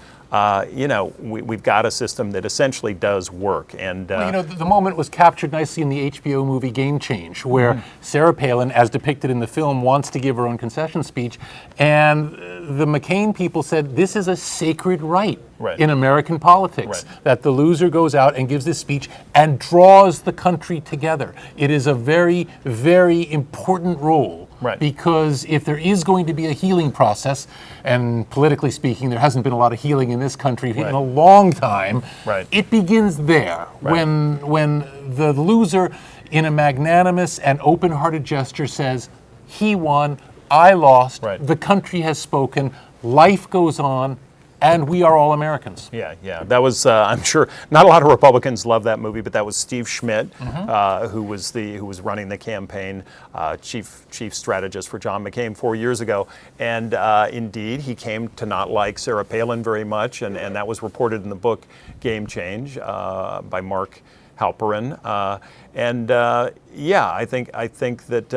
We've got a system that essentially does work. And the moment was captured nicely in the HBO movie Game Change, where Sarah Palin, as depicted in the film, wants to give her own concession speech, and the McCain people said this is a sacred right in American politics, that the loser goes out and gives this speech and draws the country together. It is a very, very important role. Because if there is going to be a healing process, and politically speaking, there hasn't been a lot of healing in this country in a long time, it begins there, when the loser, in a magnanimous and open-hearted gesture, says, he won, I lost, the country has spoken, life goes on, and we are all Americans. Yeah. That was, I'm sure, not a lot of Republicans love that movie, but that was Steve Schmidt, who was running the campaign, chief strategist for John McCain 4 years ago. And indeed, he came to not like Sarah Palin very much, and that was reported in the book Game Change by Mark Halperin. I think that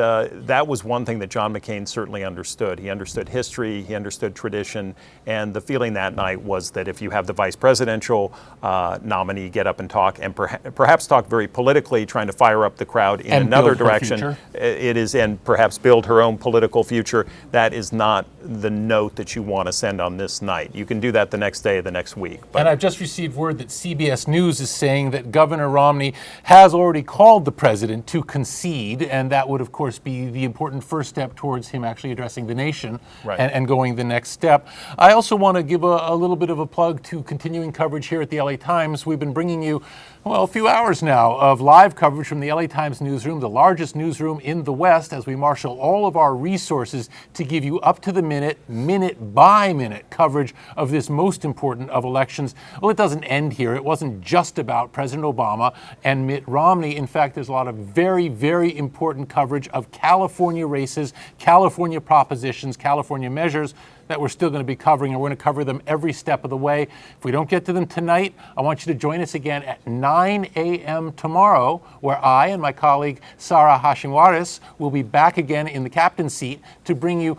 that was one thing that John McCain certainly understood. He understood history, he understood tradition, and the feeling that night was that if you have the vice presidential nominee get up and talk, and perhaps talk very politically, trying to fire up the crowd in another direction, and perhaps build her own political future, that is not the note that you want to send on this night. You can do that the next day, the next week. And I've just received word that CBS News is saying that Governor Romney has already called the president to concede, and that would, of course, be the important first step towards him actually addressing the nation and going the next step. I also want to give a little bit of a plug to continuing coverage here at the LA Times. We've been bringing you Well, a few hours now of live coverage from the LA Times newsroom, the largest newsroom in the West, as we marshal all of our resources to give you up-to-the-minute, minute-by-minute coverage of this most important of elections. Well, it doesn't end here. It wasn't just about President Obama and Mitt Romney. In fact, there's a lot of very, very important coverage of California races, California propositions, California measures that we're still going to be covering, and we're going to cover them every step of the way. If we don't get to them tonight, I want you to join us again at 9 a.m. tomorrow, where I and my colleague Sarah Hashim-Waris will be back again in the captain's seat to bring you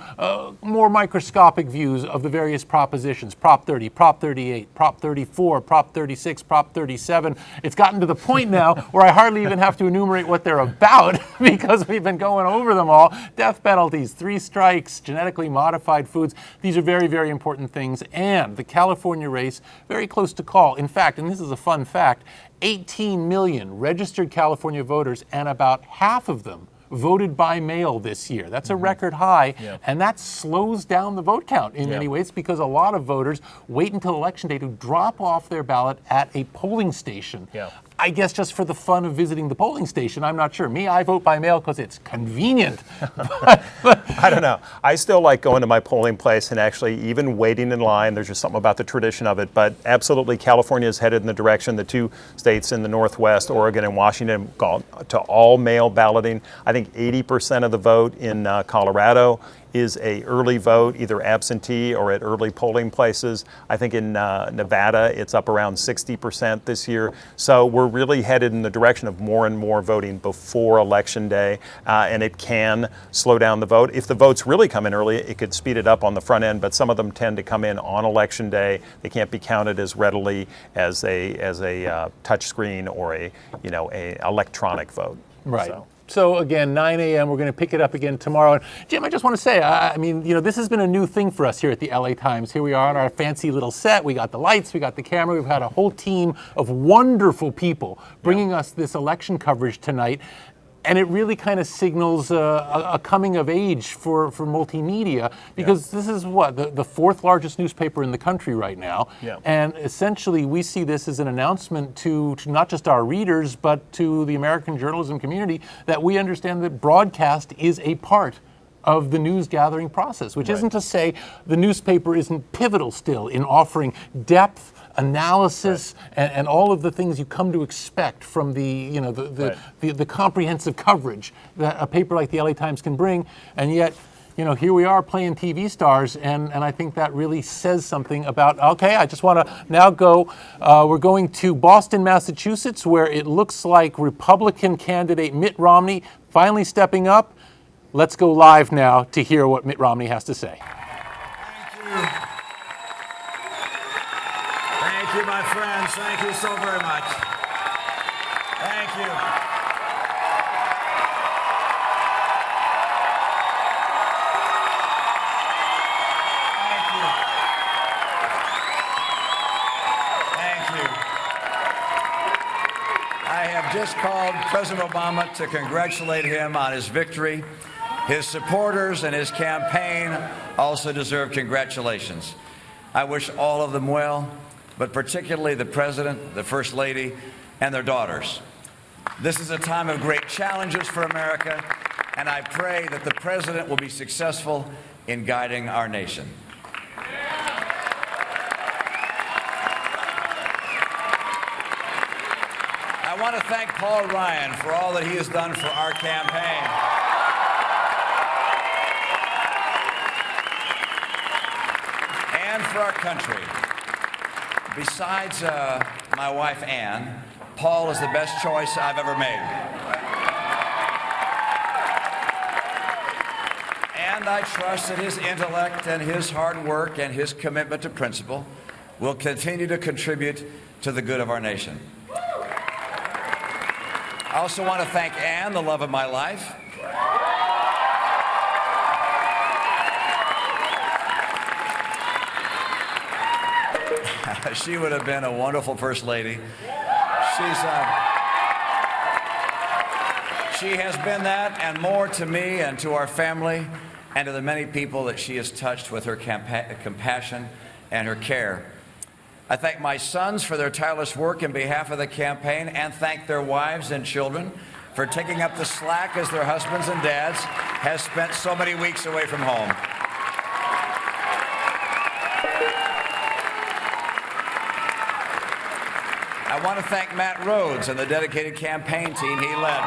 more microscopic views of the various propositions. Prop 30, Prop 38, Prop 34, Prop 36, Prop 37. It's gotten to the point now where I hardly even have to enumerate what they're about because we've been going over them all. Death penalties, 3 strikes, genetically modified foods. These are very, very important things. And the California race, very close to call. In fact, and this is a fun fact, 18 million registered California voters, and about half of them voted by mail this year. That's a record high, and that slows down the vote count in many ways because a lot of voters wait until Election Day to drop off their ballot at a polling station. I guess just for the fun of visiting the polling station, I'm not sure. Me, I vote by mail because it's convenient. I don't know. I still like going to my polling place and actually even waiting in line. There's just something about the tradition of it. But absolutely, California is headed in the direction. The 2 states in the Northwest, Oregon and Washington, gone to all mail balloting. I think 80% of the vote in Colorado is a early vote, either absentee or at early polling places. I think in Nevada, it's up around 60% this year. So we're really headed in the direction of more and more voting before Election Day, and it can slow down the vote. If the votes really come in early, it could speed it up on the front end, but some of them tend to come in on Election Day. They can't be counted as readily as a touch screen or a electronic vote. Right. So again, 9 a.m., we're going to pick it up again tomorrow. And Jim, I just want to say, I mean, this has been a new thing for us here at the LA Times. Here we are on our fancy little set. We got the lights, we got the camera. We've had a whole team of wonderful people bringing us this election coverage tonight. And it really kind of signals a coming of age for multimedia, because this is what, the 4th largest newspaper in the country right now. And essentially we see this as an announcement to not just our readers, but to the American journalism community that we understand that broadcast is a part of the news gathering process, which isn't to say the newspaper isn't pivotal still in offering depth, analysis, and all of the things you come to expect from the comprehensive coverage that a paper like the LA Times can bring. And yet, here we are playing TV stars, and I think that really says something about, okay, I just want to now go, we're going to Boston, Massachusetts, where it looks like Republican candidate Mitt Romney finally stepping up. Let's go live now to hear what Mitt Romney has to say. Thank you, my friends. Thank you so very much. Thank you. Thank you. Thank you. I have just called President Obama to congratulate him on his victory. His supporters and his campaign also deserve congratulations. I wish all of them well, but particularly the President, the First Lady, and their daughters. This is a time of great challenges for America, and I pray that the President will be successful in guiding our nation. I want to thank Paul Ryan for all that he has done for our campaign. And for our country. Besides my wife, Ann, Paul is the best choice I've ever made. And I trust that his intellect and his hard work and his commitment to principle will continue to contribute to the good of our nation. I also want to thank Ann, the love of my life. She would have been a wonderful First Lady. She has been that and more to me and to our family and to the many people that she has touched with her compassion and her care. I thank my sons for their tireless work in behalf of the campaign, and thank their wives and children for taking up the slack as their husbands and dads have spent so many weeks away from home. I want to thank Matt Rhodes and the dedicated campaign team he led.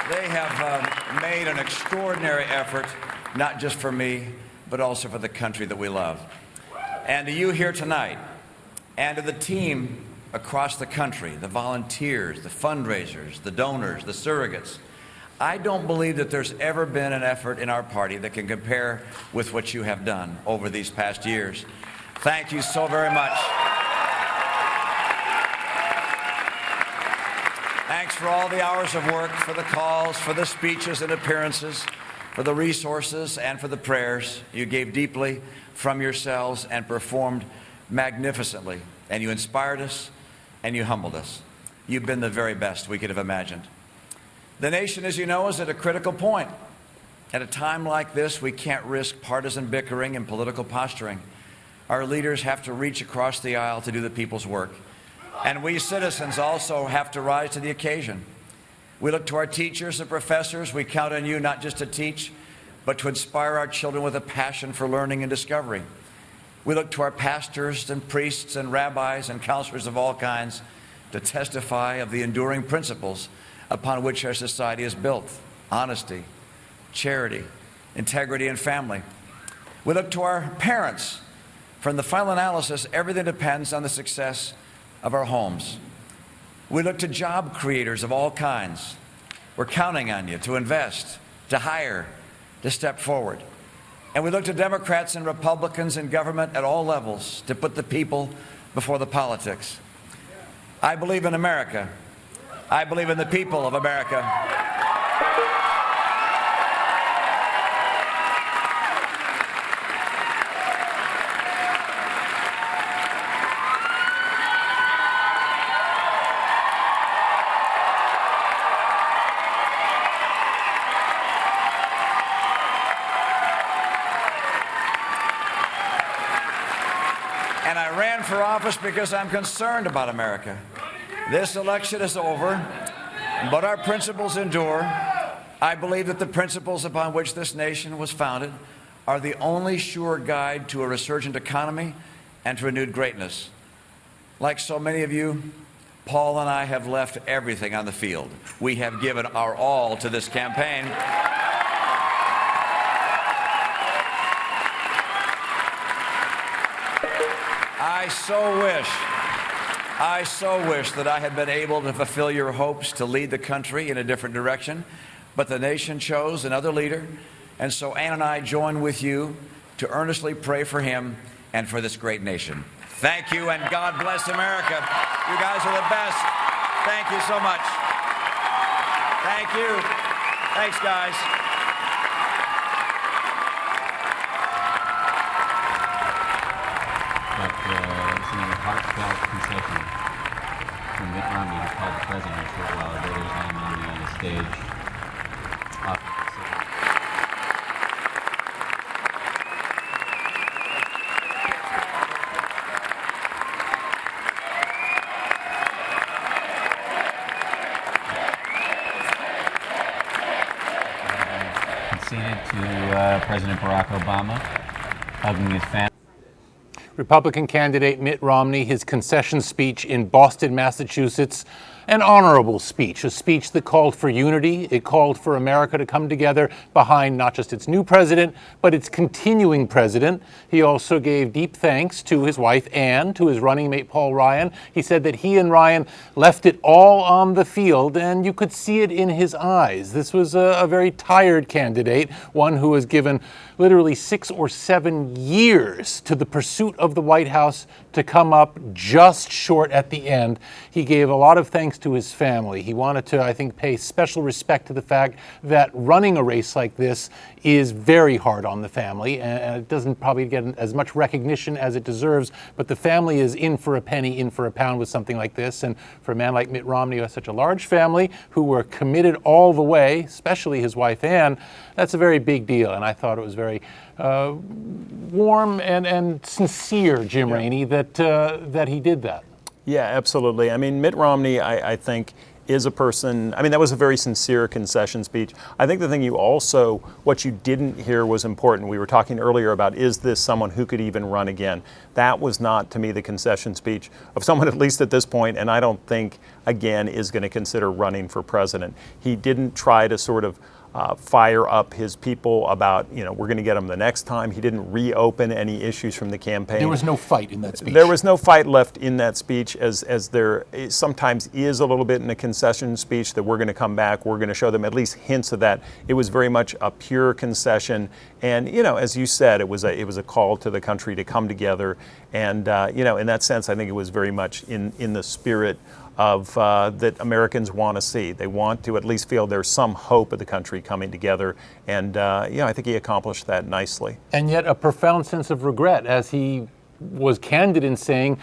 They have made an extraordinary effort, not just for me, but also for the country that we love. And to you here tonight, and to the team across the country, the volunteers, the fundraisers, the donors, the surrogates, I don't believe that there's ever been an effort in our party that can compare with what you have done over these past years. Thank you so very much. Thanks for all the hours of work, for the calls, for the speeches and appearances, for the resources and for the prayers. You gave deeply from yourselves and performed magnificently. And you inspired us and you humbled us. You've been the very best we could have imagined. The nation, as you know, is at a critical point. At a time like this, we can't risk partisan bickering and political posturing. Our leaders have to reach across the aisle to do the people's work. And we citizens also have to rise to the occasion. We look to our teachers and professors. We count on you not just to teach, but to inspire our children with a passion for learning and discovery. We look to our pastors and priests and rabbis and counselors of all kinds to testify of the enduring principles upon which our society is built: honesty, charity, integrity, and family. We look to our parents. From the final analysis, everything depends on the success of our homes. We look to job creators of all kinds. We're counting on you to invest, to hire, to step forward. And we look to Democrats and Republicans in government at all levels to put the people before the politics. I believe in America. I believe in the people of America. And I ran for office because I'm concerned about America. This election is over, but our principles endure. I believe that the principles upon which this nation was founded are the only sure guide to a resurgent economy and to renewed greatness. Like so many of you, Paul and I have left everything on the field. We have given our all to this campaign. I so wish that I had been able to fulfill your hopes to lead the country in a different direction, but the nation chose another leader, and so Ann and I join with you to earnestly pray for him and for this great nation. Thank you, and God bless America. You guys are the best. Thank you so much. Thank you. Thanks, guys. Heartfelt concession from Mitt Romney, who called the president a short while ago. There's Ann Romney on the stage. Conceded to President Barack Obama, hugging his family. Republican candidate Mitt Romney, his concession speech in Boston, Massachusetts, an honorable speech, a speech that called for unity. It called for America to come together behind not just its new president, but its continuing president. He also gave deep thanks to his wife, Ann, to his running mate, Paul Ryan. He said that he and Ryan left it all on the field, and you could see it in his eyes. This was a very tired candidate, one who has given literally 6 or 7 years to the pursuit of the White House to come up just short at the end. He gave a lot of thanks thanks to his family. He wanted to, I think, pay special respect to the fact that running a race like this is very hard on the family, and it doesn't probably get as much recognition as it deserves, but the family is in for a penny, in for a pound with something like this. And for a man like Mitt Romney, who has such a large family, who were committed all the way, especially his wife Ann, that's a very big deal. And I thought it was very warm and sincere, Jim Rainey, that he did that. Yeah, absolutely. I mean, Mitt Romney, I think, is a person, I mean, that was a very sincere concession speech. I think the thing what you didn't hear was important. We were talking earlier about, is this someone who could even run again? That was not, to me, the concession speech of someone, at least at this point, and I don't think, again, is going to consider running for president. He didn't try to sort of fire up his people about, we're going to get him the next time. He didn't reopen any issues from the campaign. There was no fight in that speech. There was no fight left in that speech, as there sometimes is a little bit in a concession speech, that we're going to come back, we're going to show them at least hints of that. It was very much a pure concession. And, as you said, it was a call to the country to come together. And, in that sense, I think it was very much in the spirit of that Americans want to see. They want to at least feel there's some hope of the country coming together. And, I think he accomplished that nicely. And yet a profound sense of regret, as he was candid in saying,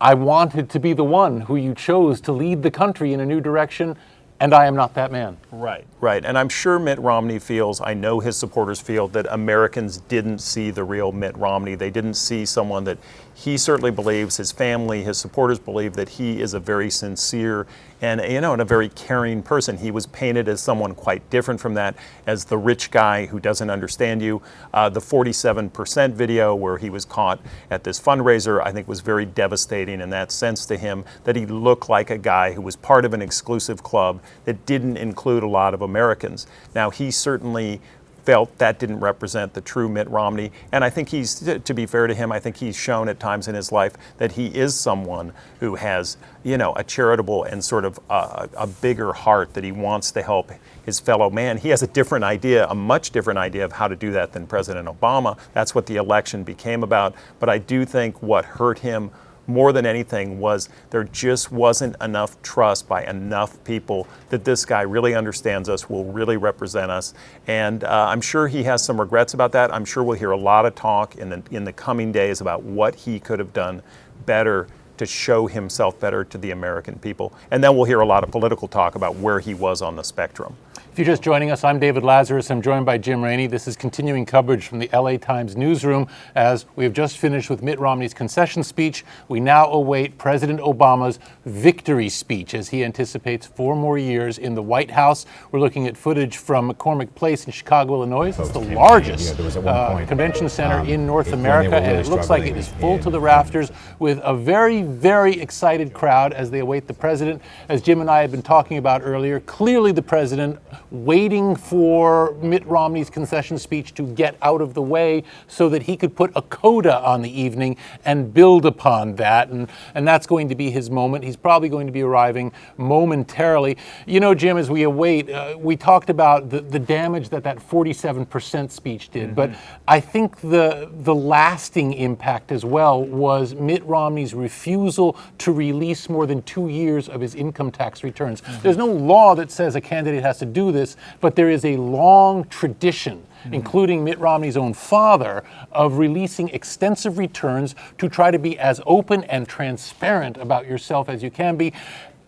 I wanted to be the one who you chose to lead the country in a new direction, and I am not that man. Right. And I'm sure Mitt Romney feels, I know his supporters feel, that Americans didn't see the real Mitt Romney. They didn't see someone that he certainly believes, his family, his supporters believe that he is a very sincere and a very caring person. He was painted as someone quite different from that, as the rich guy who doesn't understand you. The 47% video where he was caught at this fundraiser, I think, was very devastating in that sense to him, that he looked like a guy who was part of an exclusive club that didn't include a lot of Americans. Now, he certainly felt that didn't represent the true Mitt Romney. And I think to be fair to him, I think he's shown at times in his life that he is someone who has, a charitable and sort of a bigger heart, that he wants to help his fellow man. He has a much different idea of how to do that than President Obama. That's what the election became about. But I do think what hurt him more than anything was there just wasn't enough trust by enough people that this guy really understands us, will really represent us. And I'm sure he has some regrets about that. I'm sure we'll hear a lot of talk in the coming days about what he could have done better to show himself better to the American people. And then we'll hear a lot of political talk about where he was on the spectrum. If you're just joining us, I'm David Lazarus. I'm joined by Jim Rainey. This is continuing coverage from the LA Times newsroom. As we have just finished with Mitt Romney's concession speech, we now await President Obama's victory speech as he anticipates 4 more years in the White House. We're looking at footage from McCormick Place in Chicago, Illinois. It's the largest convention center in North America, and it looks like it is full to the rafters with a very, very excited crowd as they await the president. As Jim and I had been talking about earlier, clearly the president waiting for Mitt Romney's concession speech to get out of the way so that he could put a coda on the evening and build upon that. And that's going to be his moment. He's probably going to be arriving momentarily. Jim, as we await, we talked about the damage that 47% speech did. But I think the lasting impact as well was Mitt Romney's refusal to release more than 2 years of his income tax returns. There's no law that says a candidate has to do this, but there is a long tradition, including Mitt Romney's own father, of releasing extensive returns to try to be as open and transparent about yourself as you can be.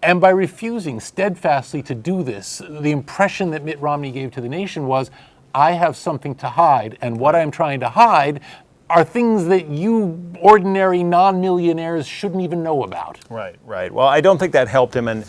And by refusing steadfastly to do this, the impression that Mitt Romney gave to the nation was, I have something to hide, and what I'm trying to hide are things that you ordinary non-millionaires shouldn't even know about. Right. Well, I don't think that helped him, and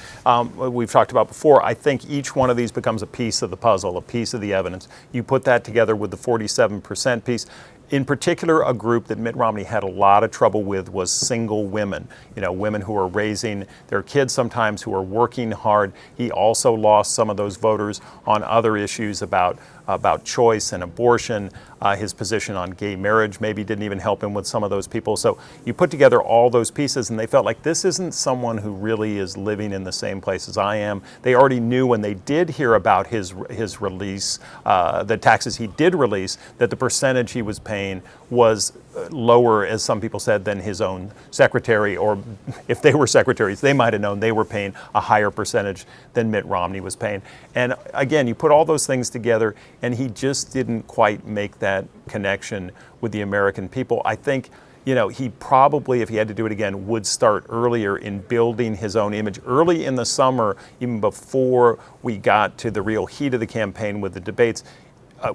we've talked about before, I think each one of these becomes a piece of the puzzle, a piece of the evidence. You put that together with the 47% piece. In particular, a group that Mitt Romney had a lot of trouble with was single women. Women who are raising their kids sometimes, who are working hard. He also lost some of those voters on other issues about about choice and abortion. His position on gay marriage maybe didn't even help him with some of those people. So you put together all those pieces, and they felt like this isn't someone who really is living in the same place as I am. They already knew when they did hear about his release, the taxes he did release, that the percentage he was paying was lower, as some people said, than his own secretary, or if they were secretaries, they might have known they were paying a higher percentage than Mitt Romney was paying. And again, you put all those things together, and he just didn't quite make that connection with the American people. I think, you know, he probably, if he had to do it again, would start earlier in building his own image. Early in the summer, even before we got to the real heat of the campaign with the debates,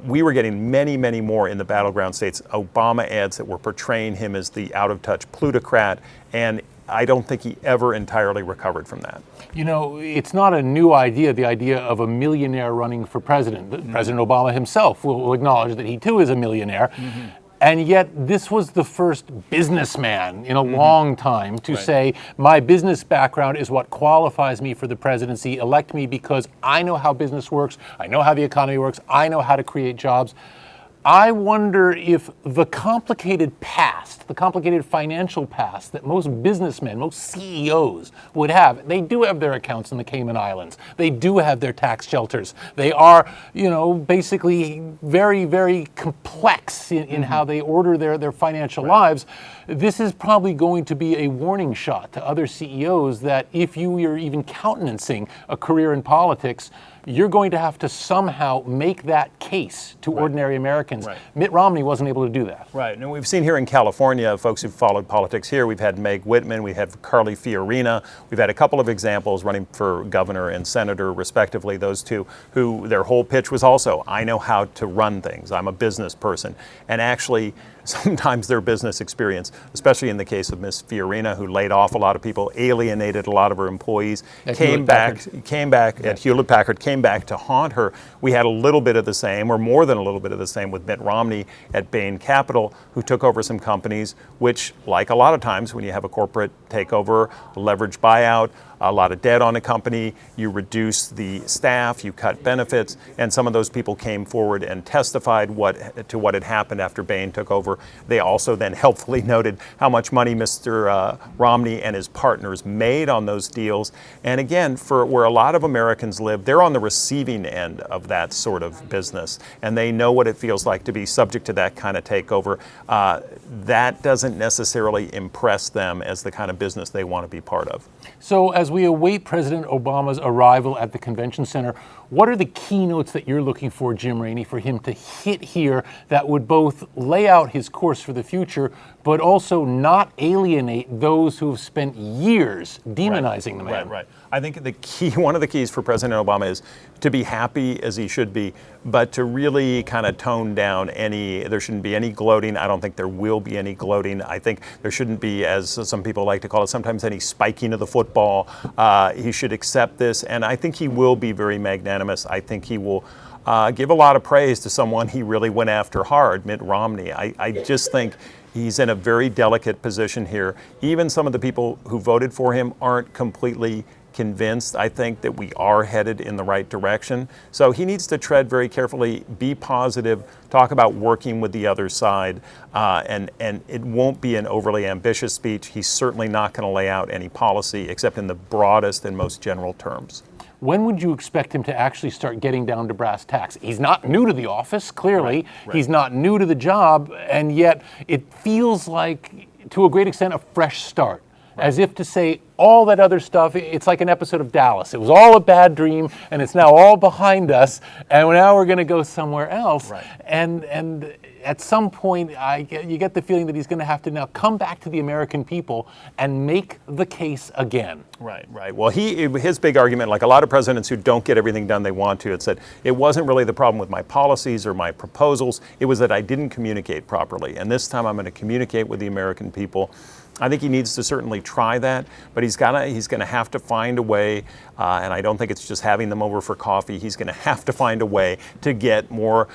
we were getting many, many more in the battleground states Obama ads that were portraying him as the out-of-touch plutocrat, and I don't think he ever entirely recovered from that. You know, it's not a new idea, the idea of a millionaire running for president. President Obama himself will acknowledge that he too is a millionaire. And yet this was the first businessman in a long time to say, my business background is what qualifies me for the presidency. Elect me because I know how business works. I know how the economy works. I know how to create jobs. I wonder if the complicated past, the complicated financial past that most businessmen, most CEOs would have, they do have their accounts in the Cayman Islands. They do have their tax shelters. They are, you know, basically very, very complex in how they order their financial lives. This is probably going to be a warning shot to other CEOs that if you are even countenancing a career in politics, you're going to have to somehow make that case to ordinary Americans. Mitt Romney wasn't able to do that. Right, and we've seen here in California, folks who've followed politics here, we've had Meg Whitman, we've had Carly Fiorina, we've had a couple of examples running for governor and senator, respectively, those two, who their whole pitch was also, I know how to run things, I'm a business person. And actually, sometimes their business experience, especially in the case of Miss Fiorina, who laid off a lot of people, alienated a lot of her employees, came back at Hewlett-Packard, came back to haunt her. We had a little bit of the same, or more than a little bit of the same, with Mitt Romney at Bain Capital, who took over some companies, which, like a lot of times when you have a corporate takeover, a leveraged buyout, a lot of debt on a company, you reduce the staff, you cut benefits, and some of those people came forward and testified to what had happened after Bain took over. They also then helpfully noted how much money Mr. Romney and his partners made on those deals. And again, for where a lot of Americans live, they're on the receiving end of that sort of business, and they know what it feels like to be subject to that kind of takeover. That doesn't necessarily impress them as the kind of business they want to be part of. So as we await President Obama's arrival at the convention center, what are the keynotes that you're looking for, Jim Rainey, for him to hit here that would both lay out his course for the future, but also not alienate those who have spent years demonizing the man? Right. I think one of the keys for President Obama is to be happy as he should be, but to really kind of tone down there shouldn't be any gloating. I don't think there will be any gloating. I think there shouldn't be, as some people like to call it, sometimes any spiking of the football. He should accept this, and I think he will be very magnanimous. I think he will give a lot of praise to someone he really went after hard, Mitt Romney. I just think he's in a very delicate position here. Even some of the people who voted for him aren't completely convinced. I think that we are headed in the right direction. So he needs to tread very carefully, be positive, talk about working with the other side, and it won't be an overly ambitious speech. He's certainly not going to lay out any policy except in the broadest and most general terms. When would you expect him to actually start getting down to brass tacks? He's not new to the office, clearly. Right. He's not new to the job, and yet it feels like, to a great extent, a fresh start. As if to say, all that other stuff, it's like an episode of Dallas. It was all a bad dream, and it's now all behind us, and now we're going to go somewhere else. Right. And at some point, you get the feeling that he's going to have to now come back to the American people and make the case again. Right. Well, his big argument, like a lot of presidents who don't get everything done they want to, it said, it wasn't really the problem with my policies or my proposals, it was that I didn't communicate properly. And this time I'm going to communicate with the American people. I think he needs to certainly try that, but he's going to have to find a way, and I don't think it's just having them over for coffee. He's going to have to find a way to get more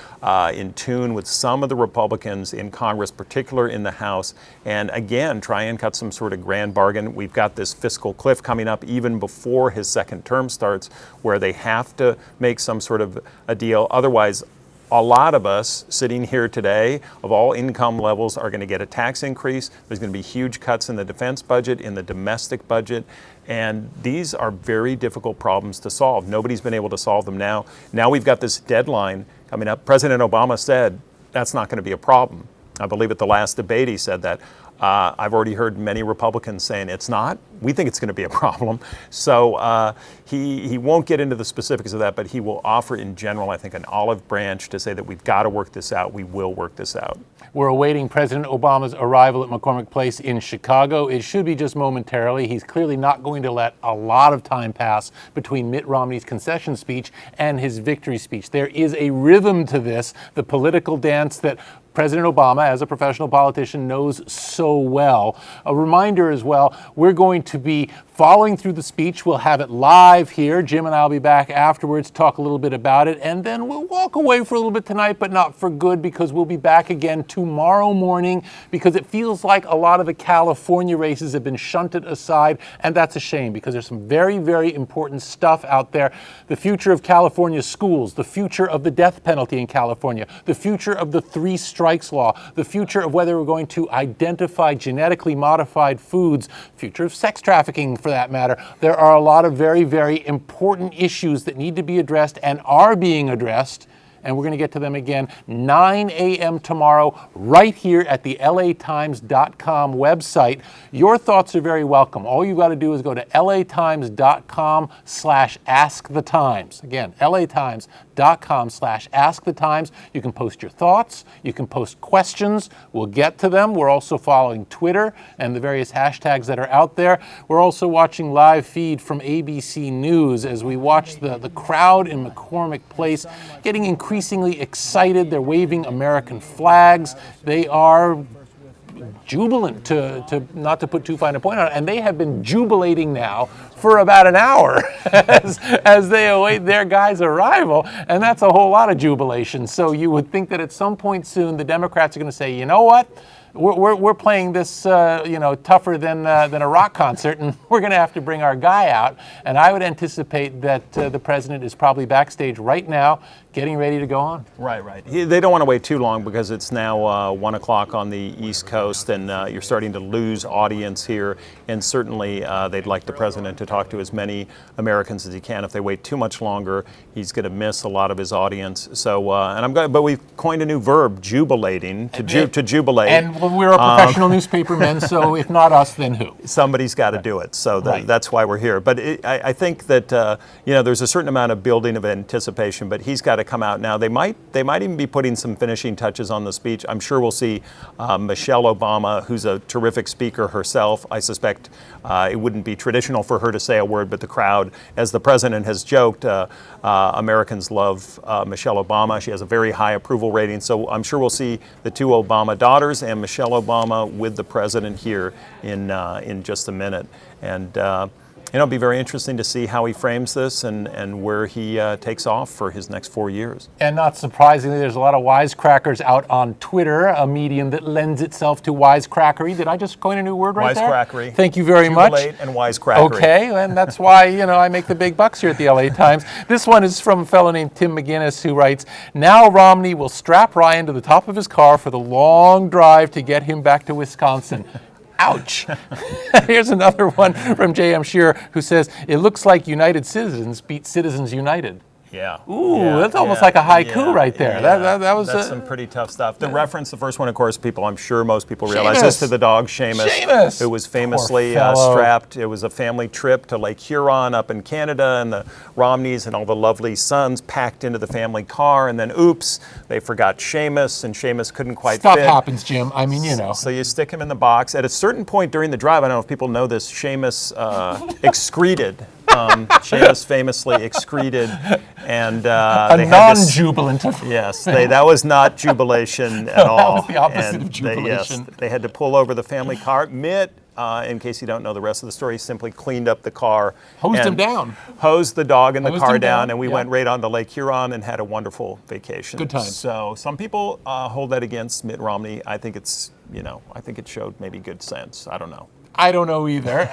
in tune with some of the Republicans in Congress, particularly in the House, and again, try and cut some sort of grand bargain. We've got this fiscal cliff coming up even before his second term starts, where they have to make some sort of a deal. Otherwise, a lot of us sitting here today of all income levels are going to get a tax increase. There's going to be huge cuts in the defense budget, in the domestic budget. And these are very difficult problems to solve. Nobody's been able to solve them now. Now we've got this deadline coming up. President Obama said that's not going to be a problem. I believe at the last debate he said that. I've already heard many Republicans saying it's not. We think it's going to be a problem. So he won't get into the specifics of that, but he will offer in general, I think, an olive branch to say that we've got to work this out. We will work this out. We're awaiting President Obama's arrival at McCormick Place in Chicago. It should be just momentarily. He's clearly not going to let a lot of time pass between Mitt Romney's concession speech and his victory speech. There is a rhythm to this, the political dance that President Obama, as a professional politician, knows so well. A reminder as well, we're going to be following through the speech. We'll have it live here. Jim and I will be back afterwards, talk a little bit about it, and then we'll walk away for a little bit tonight, but not for good, because we'll be back again tomorrow morning, because it feels like a lot of the California races have been shunted aside, and that's a shame, because there's some very, very important stuff out there. The future of California schools, the future of the death penalty in California, the future of the 3 strikes law, the future of whether we're going to identify genetically modified foods, future of sex trafficking for that matter. There are a lot of very, very important issues that need to be addressed and are being addressed. And we're going to get to them again 9 a.m. tomorrow right here at the LATimes.com website. Your thoughts are very welcome. All you've got to do is go to LATimes.com/AskTheTimes. Again, LATimes.com/AskTheTimes. You can post your thoughts. You can post questions. We'll get to them. We're also following Twitter and the various hashtags that are out there. We're also watching live feed from ABC News as we watch the crowd in McCormick Place getting increasingly excited. They're waving American flags. They are jubilant, to not to put too fine a point on it, and they have been jubilating now for about an hour as they await their guy's arrival, and that's a whole lot of jubilation. So you would think that at some point soon the Democrats are going to say, you know what? We're playing this, tougher than a rock concert, and we're going to have to bring our guy out. And I would anticipate that the president is probably backstage right now, getting ready to go on. Right. They don't want to wait too long, because it's now 1 o'clock on the East Coast, and you're starting to lose audience here. And certainly they'd like the president to talk to as many Americans as he can. If they wait too much longer, he's going to miss a lot of his audience. So, but we've coined a new verb, jubilating, to jubilate. And we're a professional newspapermen, so if not us, then who? Somebody's got to do it. So that's why we're here. But I think that there's a certain amount of building of anticipation. But he's got to come out now. They might even be putting some finishing touches on the speech. I'm sure we'll see Michelle Obama, who's a terrific speaker herself. I suspect it wouldn't be traditional for her to say a word, but the crowd, as the president has joked, Americans love Michelle Obama. She has a very high approval rating. So I'm sure we'll see the 2 Obama daughters and Michelle Obama with the president here in just a minute. And it'll be very interesting to see how he frames this and where he takes off for his next 4 years. And not surprisingly, there's a lot of wisecrackers out on Twitter, a medium that lends itself to wisecrackery. Did I just coin a new word right there? Wisecrackery. Thank you very much. Jubilate and wisecrackery. Okay, and that's why, I make the big bucks here at the LA Times. This one is from a fellow named Tim McGinnis, who writes, now Romney will strap Ryan to the top of his car for the long drive to get him back to Wisconsin. Ouch. Here's another one from J.M. Shearer, who says, it looks like United Citizens beat Citizens United. Yeah. Ooh, that's almost like a haiku right there. Yeah. That was That's some pretty tough stuff. The reference, the first one, of course, I'm sure most people realize this, to the dog Seamus, who was famously strapped. It was a family trip to Lake Huron up in Canada, and the Romneys and all the lovely sons packed into the family car, and then oops, they forgot Seamus, and Seamus couldn't quite fit. Stuff happens, Jim. I mean, So you stick him in the box. At a certain point during the drive, I don't know if people know this, Seamus excreted. Seamus famously excreted, and a non-jubilant. Yes, that was not jubilation at all. That was the opposite of jubilation. They had to pull over the family car. Mitt, in case you don't know the rest of the story, simply cleaned up the car. Hosed him down. Hosed the dog and the car down, and we went right on to Lake Huron and had a wonderful vacation. Good times. So some people hold that against Mitt Romney. I think I think it showed maybe good sense. I don't know. I don't know either.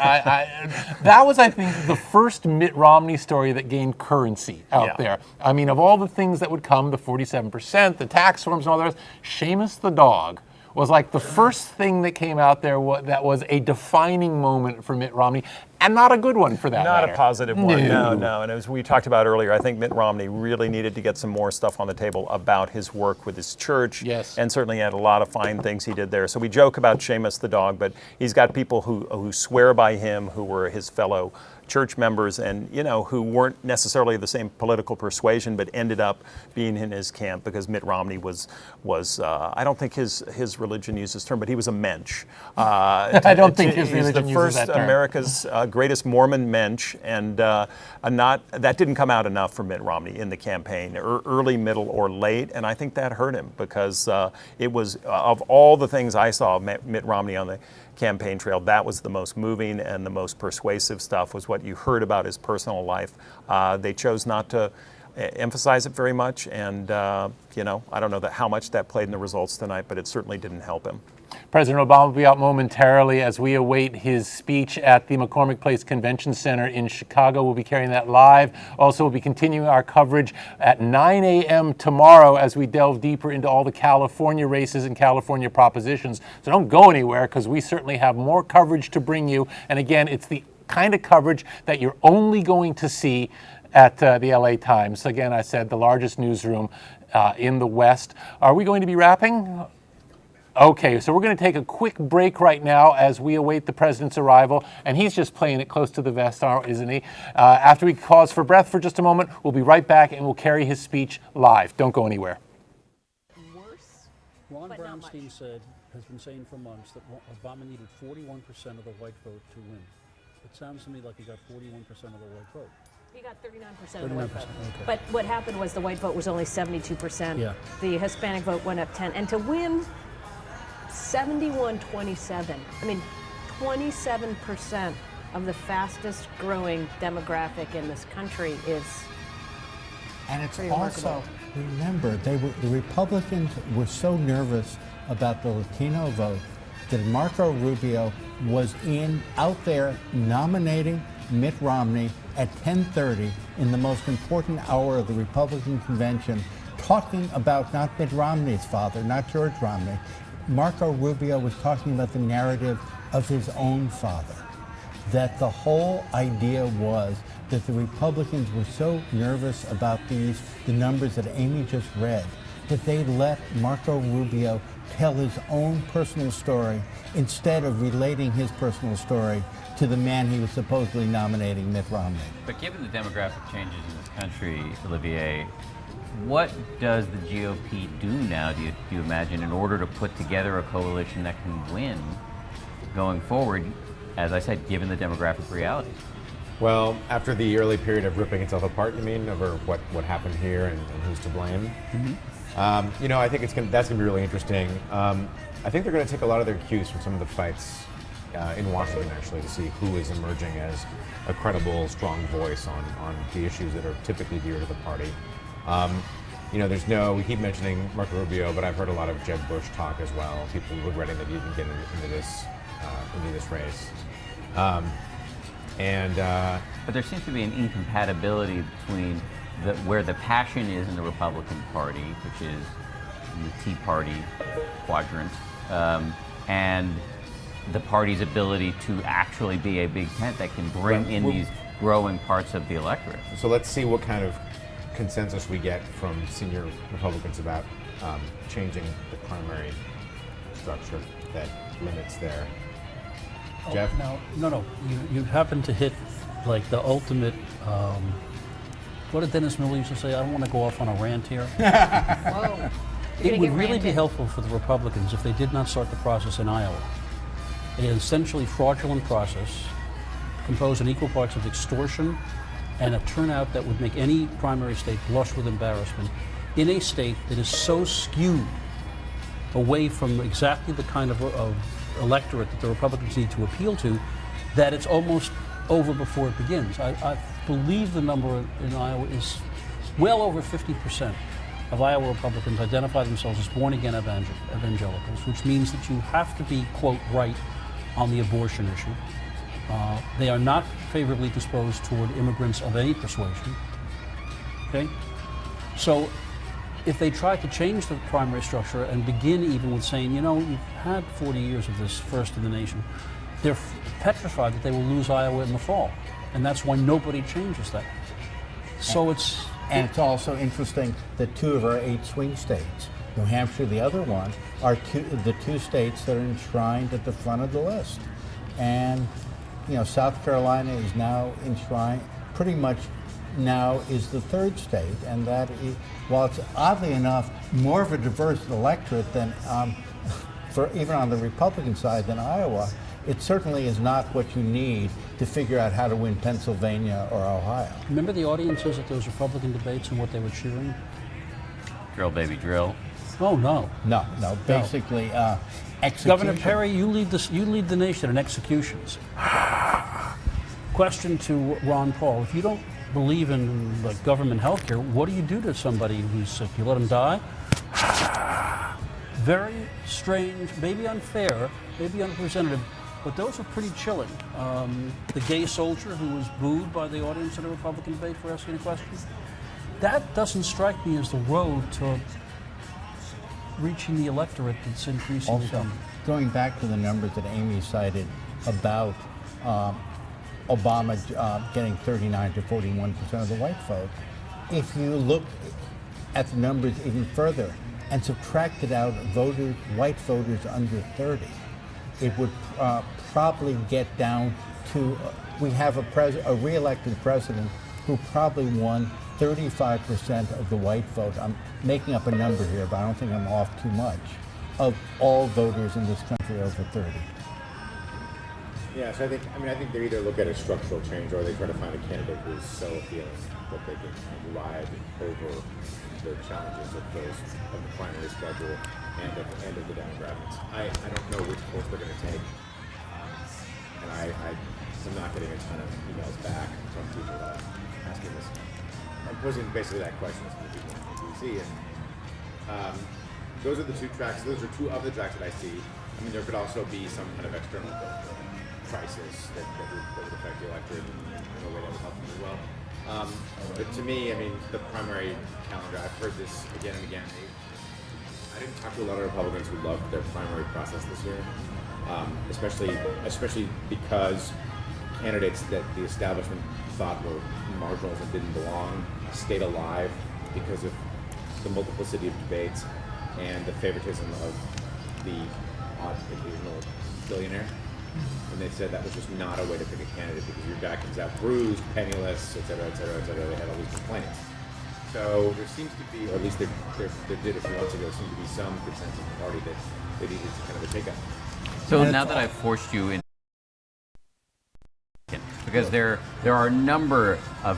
That was, I think, the first Mitt Romney story that gained currency out there. I mean, of all the things that would come, the 47%, the tax reforms and all the rest, Seamus the dog was like the first thing that came out there that was a defining moment for Mitt Romney, and not a good one for that Not matter. a positive one, no. And as we talked about earlier, I think Mitt Romney really needed to get some more stuff on the table about his work with his church. Yes. And certainly had a lot of fine things he did there. So we joke about Seamus the dog, but he's got people who swear by him, who were his fellow church members, and who weren't necessarily the same political persuasion, but ended up being in his camp because Mitt Romney was I don't think his religion used this term, but he was a mensch. I don't think his religion uses that term. He's the first America's greatest Mormon mensch, and that didn't come out enough for Mitt Romney in the campaign, early, middle, or late, and I think that hurt him because it was of all the things I saw Mitt Romney on the campaign trail, that was the most moving and the most persuasive stuff was what you heard about his personal life. They chose not to emphasize it very much, and I don't know how much that played in the results tonight, but it certainly didn't help him. President Obama will be out momentarily as we await his speech at the McCormick Place Convention Center in Chicago. We'll be carrying that live. Also, we'll be continuing our coverage at 9 a.m. tomorrow as we delve deeper into all the California races and California propositions. So don't go anywhere, because we certainly have more coverage to bring you. And again, it's the kind of coverage that you're only going to see at the LA Times. Again, I said the largest newsroom in the West. Are we going to be wrapping? Okay, so we're going to take a quick break right now as we await the president's arrival, and he's just playing it close to the vest, isn't he? After we pause for breath for just a moment, we'll be right back and we'll carry his speech live. Don't go anywhere. Ron Brownstein has been saying for months that Obama needed 41% of the white vote to win. It sounds to me like he got 41% of the white vote. He got 39% of the white vote. Okay. But what happened was the white vote was only 72%. Yeah. The Hispanic vote went up 10. And to win 71-27, I mean, 27% of the fastest growing demographic in this country is And it's pretty also, remarkable. remember, the Republicans were so nervous about the Latino vote that Marco Rubio was out there nominating Mitt Romney at 10:30 in the most important hour of the Republican convention, talking about not Mitt Romney's father, not George Romney. Marco Rubio was talking about the narrative of his own father. That the whole idea was that the Republicans were so nervous about the numbers that Amy just read, that they let Marco Rubio tell his own personal story instead of relating his personal story to the man he was supposedly nominating, Mitt Romney. But given the demographic changes in this country, Olivier, what does the GOP do now, do you imagine, in order to put together a coalition that can win going forward, as I said, given the demographic realities? Well, after the early period of ripping itself apart, you mean, over what happened here and who's to blame? Mm-hmm. I think that's going to be really interesting. I think they're going to take a lot of their cues from some of the fights in Washington, actually, to see who is emerging as a credible, strong voice on the issues that are typically dear to the party. We keep mentioning Marco Rubio, but I've heard a lot of Jeb Bush talk as well, people regretting that he didn't get into this race. But there seems to be an incompatibility between where the passion is in the Republican Party, which is in the Tea Party quadrant, and the party's ability to actually be a big tent that can bring in these growing parts of the electorate. So let's see what kind of consensus we get from senior Republicans about changing the primary structure that limits their... Jeff? No. You happen to hit like the ultimate. What did Dennis Miller used to say? I don't want to go off on a rant here. Whoa. It would really be helpful for the Republicans if they did not start the process in Iowa. An essentially fraudulent process composed in equal parts of extortion and a turnout that would make any primary state blush with embarrassment in a state that is so skewed away from exactly the kind of electorate that the Republicans need to appeal to, that it's almost over before it begins. I believe the number in Iowa is well over 50% of Iowa Republicans identify themselves as born-again evangelicals, which means that you have to be, quote, right on the abortion issue. They are not favorably disposed toward immigrants of any persuasion. Okay? So if they try to change the primary structure and begin even with saying, you know, you've had 40 years of this first in the nation, they're petrified that they will lose Iowa in the fall. And that's why nobody changes that. So And it's also interesting that 2 of our 8 swing states, New Hampshire, the other one, are the 2 states that are enshrined at the front of the list. And, you know, South Carolina is now enshrined, pretty much now is the 3rd state. And that is, while it's oddly enough more of a diverse electorate than, for even on the Republican side than Iowa, it certainly is not what you need to figure out how to win Pennsylvania or Ohio. Remember the audiences at those Republican debates and what they were cheering? Drill, baby, drill. Oh, no. No. Basically, execution. Governor Perry, you lead the nation in executions. Question to Ron Paul: if you don't believe in like government health care, what do you do to somebody who's sick? You let them die? Very strange, maybe unfair, maybe unrepresentative, but those are pretty chilling. The gay soldier who was booed by the audience at a Republican debate for asking a question, that doesn't strike me as the road to reaching the electorate that's increasingly Also, dominant. going back to the numbers that Amy cited about Obama getting 39 to 41% of the white vote, if you look at the numbers even further and subtracted out voters, white voters under 30, it would probably get down to, we have a re-elected president who probably won 35% of the white vote. I'm making up a number here, but I don't think I'm off too much, of all voters in this country over 30. Yeah, so I think they either look at a structural change or they try to find a candidate who's so appealing that they can ride over the challenges of the primary schedule and of the demographics. I don't know which course they're going to take, and I'm not getting a ton of emails back from people asking this. I'm posing basically that question to some people in D.C. and those are the 2 tracks. Those are 2 of the tracks that I see. I mean, there could also be some kind of external crisis that would affect the electorate in a way that would help them as well. But to me, I mean, the primary calendar, I've heard this again and again. I didn't talk to a lot of Republicans who loved their primary process this year, especially because candidates that the establishment thought were marginals and didn't belong stayed alive because of the multiplicity of debates and the favoritism of the odd occasional billionaire. And they said that was just not a way to pick a candidate because your guy comes out bruised, penniless, et cetera, et cetera, et cetera. They had all these complaints. So there seems to be, or at least there did a few months ago, seemed to be some consensus in the party that they needed kind of a shakeup. So now that I've forced you in, because there are a number of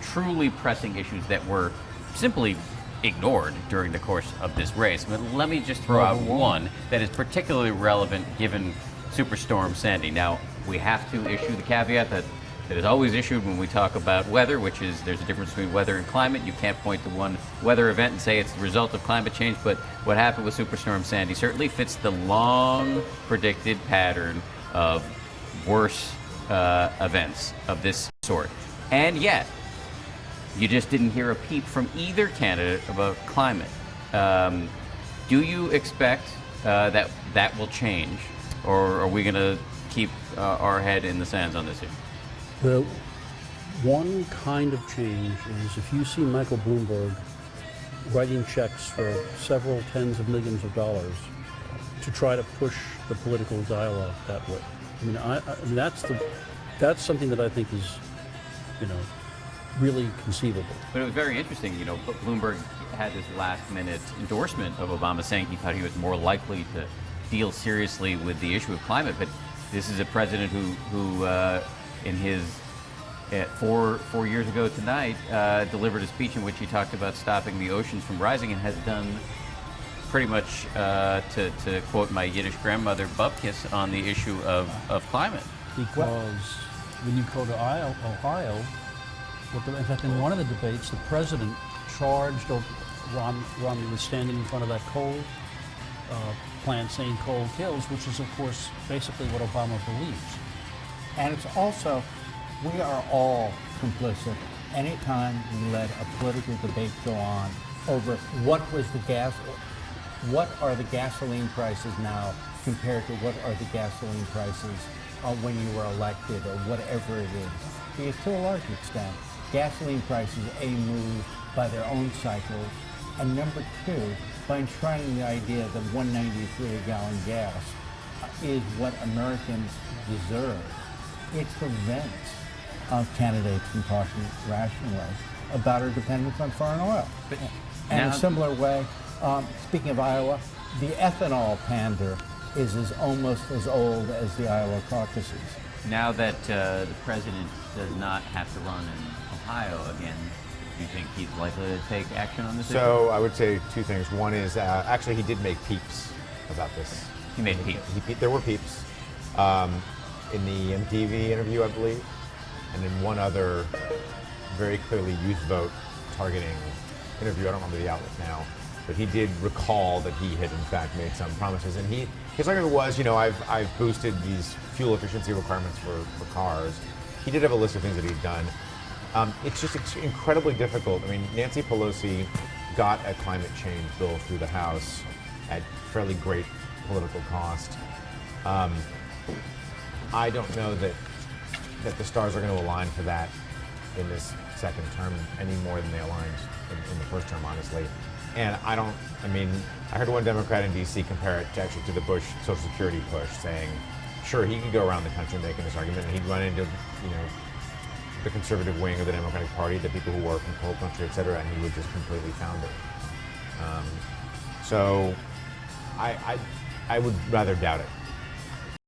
truly pressing issues that were simply ignored during the course of this race. But let me just throw out one that is particularly relevant given Superstorm Sandy. Now, we have to issue the caveat that is always issued when we talk about weather, which is there's a difference between weather and climate. You can't point to one weather event and say it's the result of climate change, but what happened with Superstorm Sandy certainly fits the long predicted pattern of worse events of this sort. And yet, you just didn't hear a peep from either candidate about climate. Do you expect that will change, or are we going to keep our head in the sands on this issue? The one kind of change is if you see Michael Bloomberg writing checks for several tens of millions of dollars to try to push the political dialogue that way. I mean, that's something that I think is, really conceivable. But it was very interesting, Bloomberg had this last-minute endorsement of Obama saying he thought he was more likely to deal seriously with the issue of climate. But this is a president who in his 4 years ago tonight, delivered a speech in which he talked about stopping the oceans from rising and has done pretty much, to quote my Yiddish grandmother, bupkis on the issue of climate. Because when you go to Ohio, in fact, in one of the debates, the president charged Romney with standing in front of that coal plan saying coal kills, which is, of course, basically what Obama believes. And it's also, we are all complicit anytime we let a political debate go on over what are the gasoline prices now compared to what are the gasoline prices when you were elected, or whatever it is. Because to a large extent, gasoline prices, A, move by their own cycles, and number two, by enshrining the idea that $1.93 a gallon gas is what Americans deserve, it prevents candidates from talking rationally about our dependence on foreign oil. And in a similar way, speaking of Iowa, the ethanol pander is almost as old as the Iowa caucuses. Now that the president does not have to run in Ohio again, do you think he's likely to take action on this issue? So I would say two things. One is actually he did make peeps about this. He made peeps. There were peeps in the MTV interview, I believe, and in one other very clearly youth vote targeting interview. I don't remember the outlet now, but he did recall that he had in fact made some promises. And his argument was, I've boosted these fuel efficiency requirements for cars. He did have a list of things that he's done. It's just incredibly difficult. I mean, Nancy Pelosi got a climate change bill through the House at fairly great political cost. I don't know that the stars are going to align for that in this second term any more than they aligned in the first term, honestly. And I heard one Democrat in D.C. compare it to the Bush Social Security push, saying, sure, he could go around the country making this argument, and he'd run into, the conservative wing of the Democratic Party, the people who work in coal country, et cetera, and he would just completely founder it. So I would rather doubt it.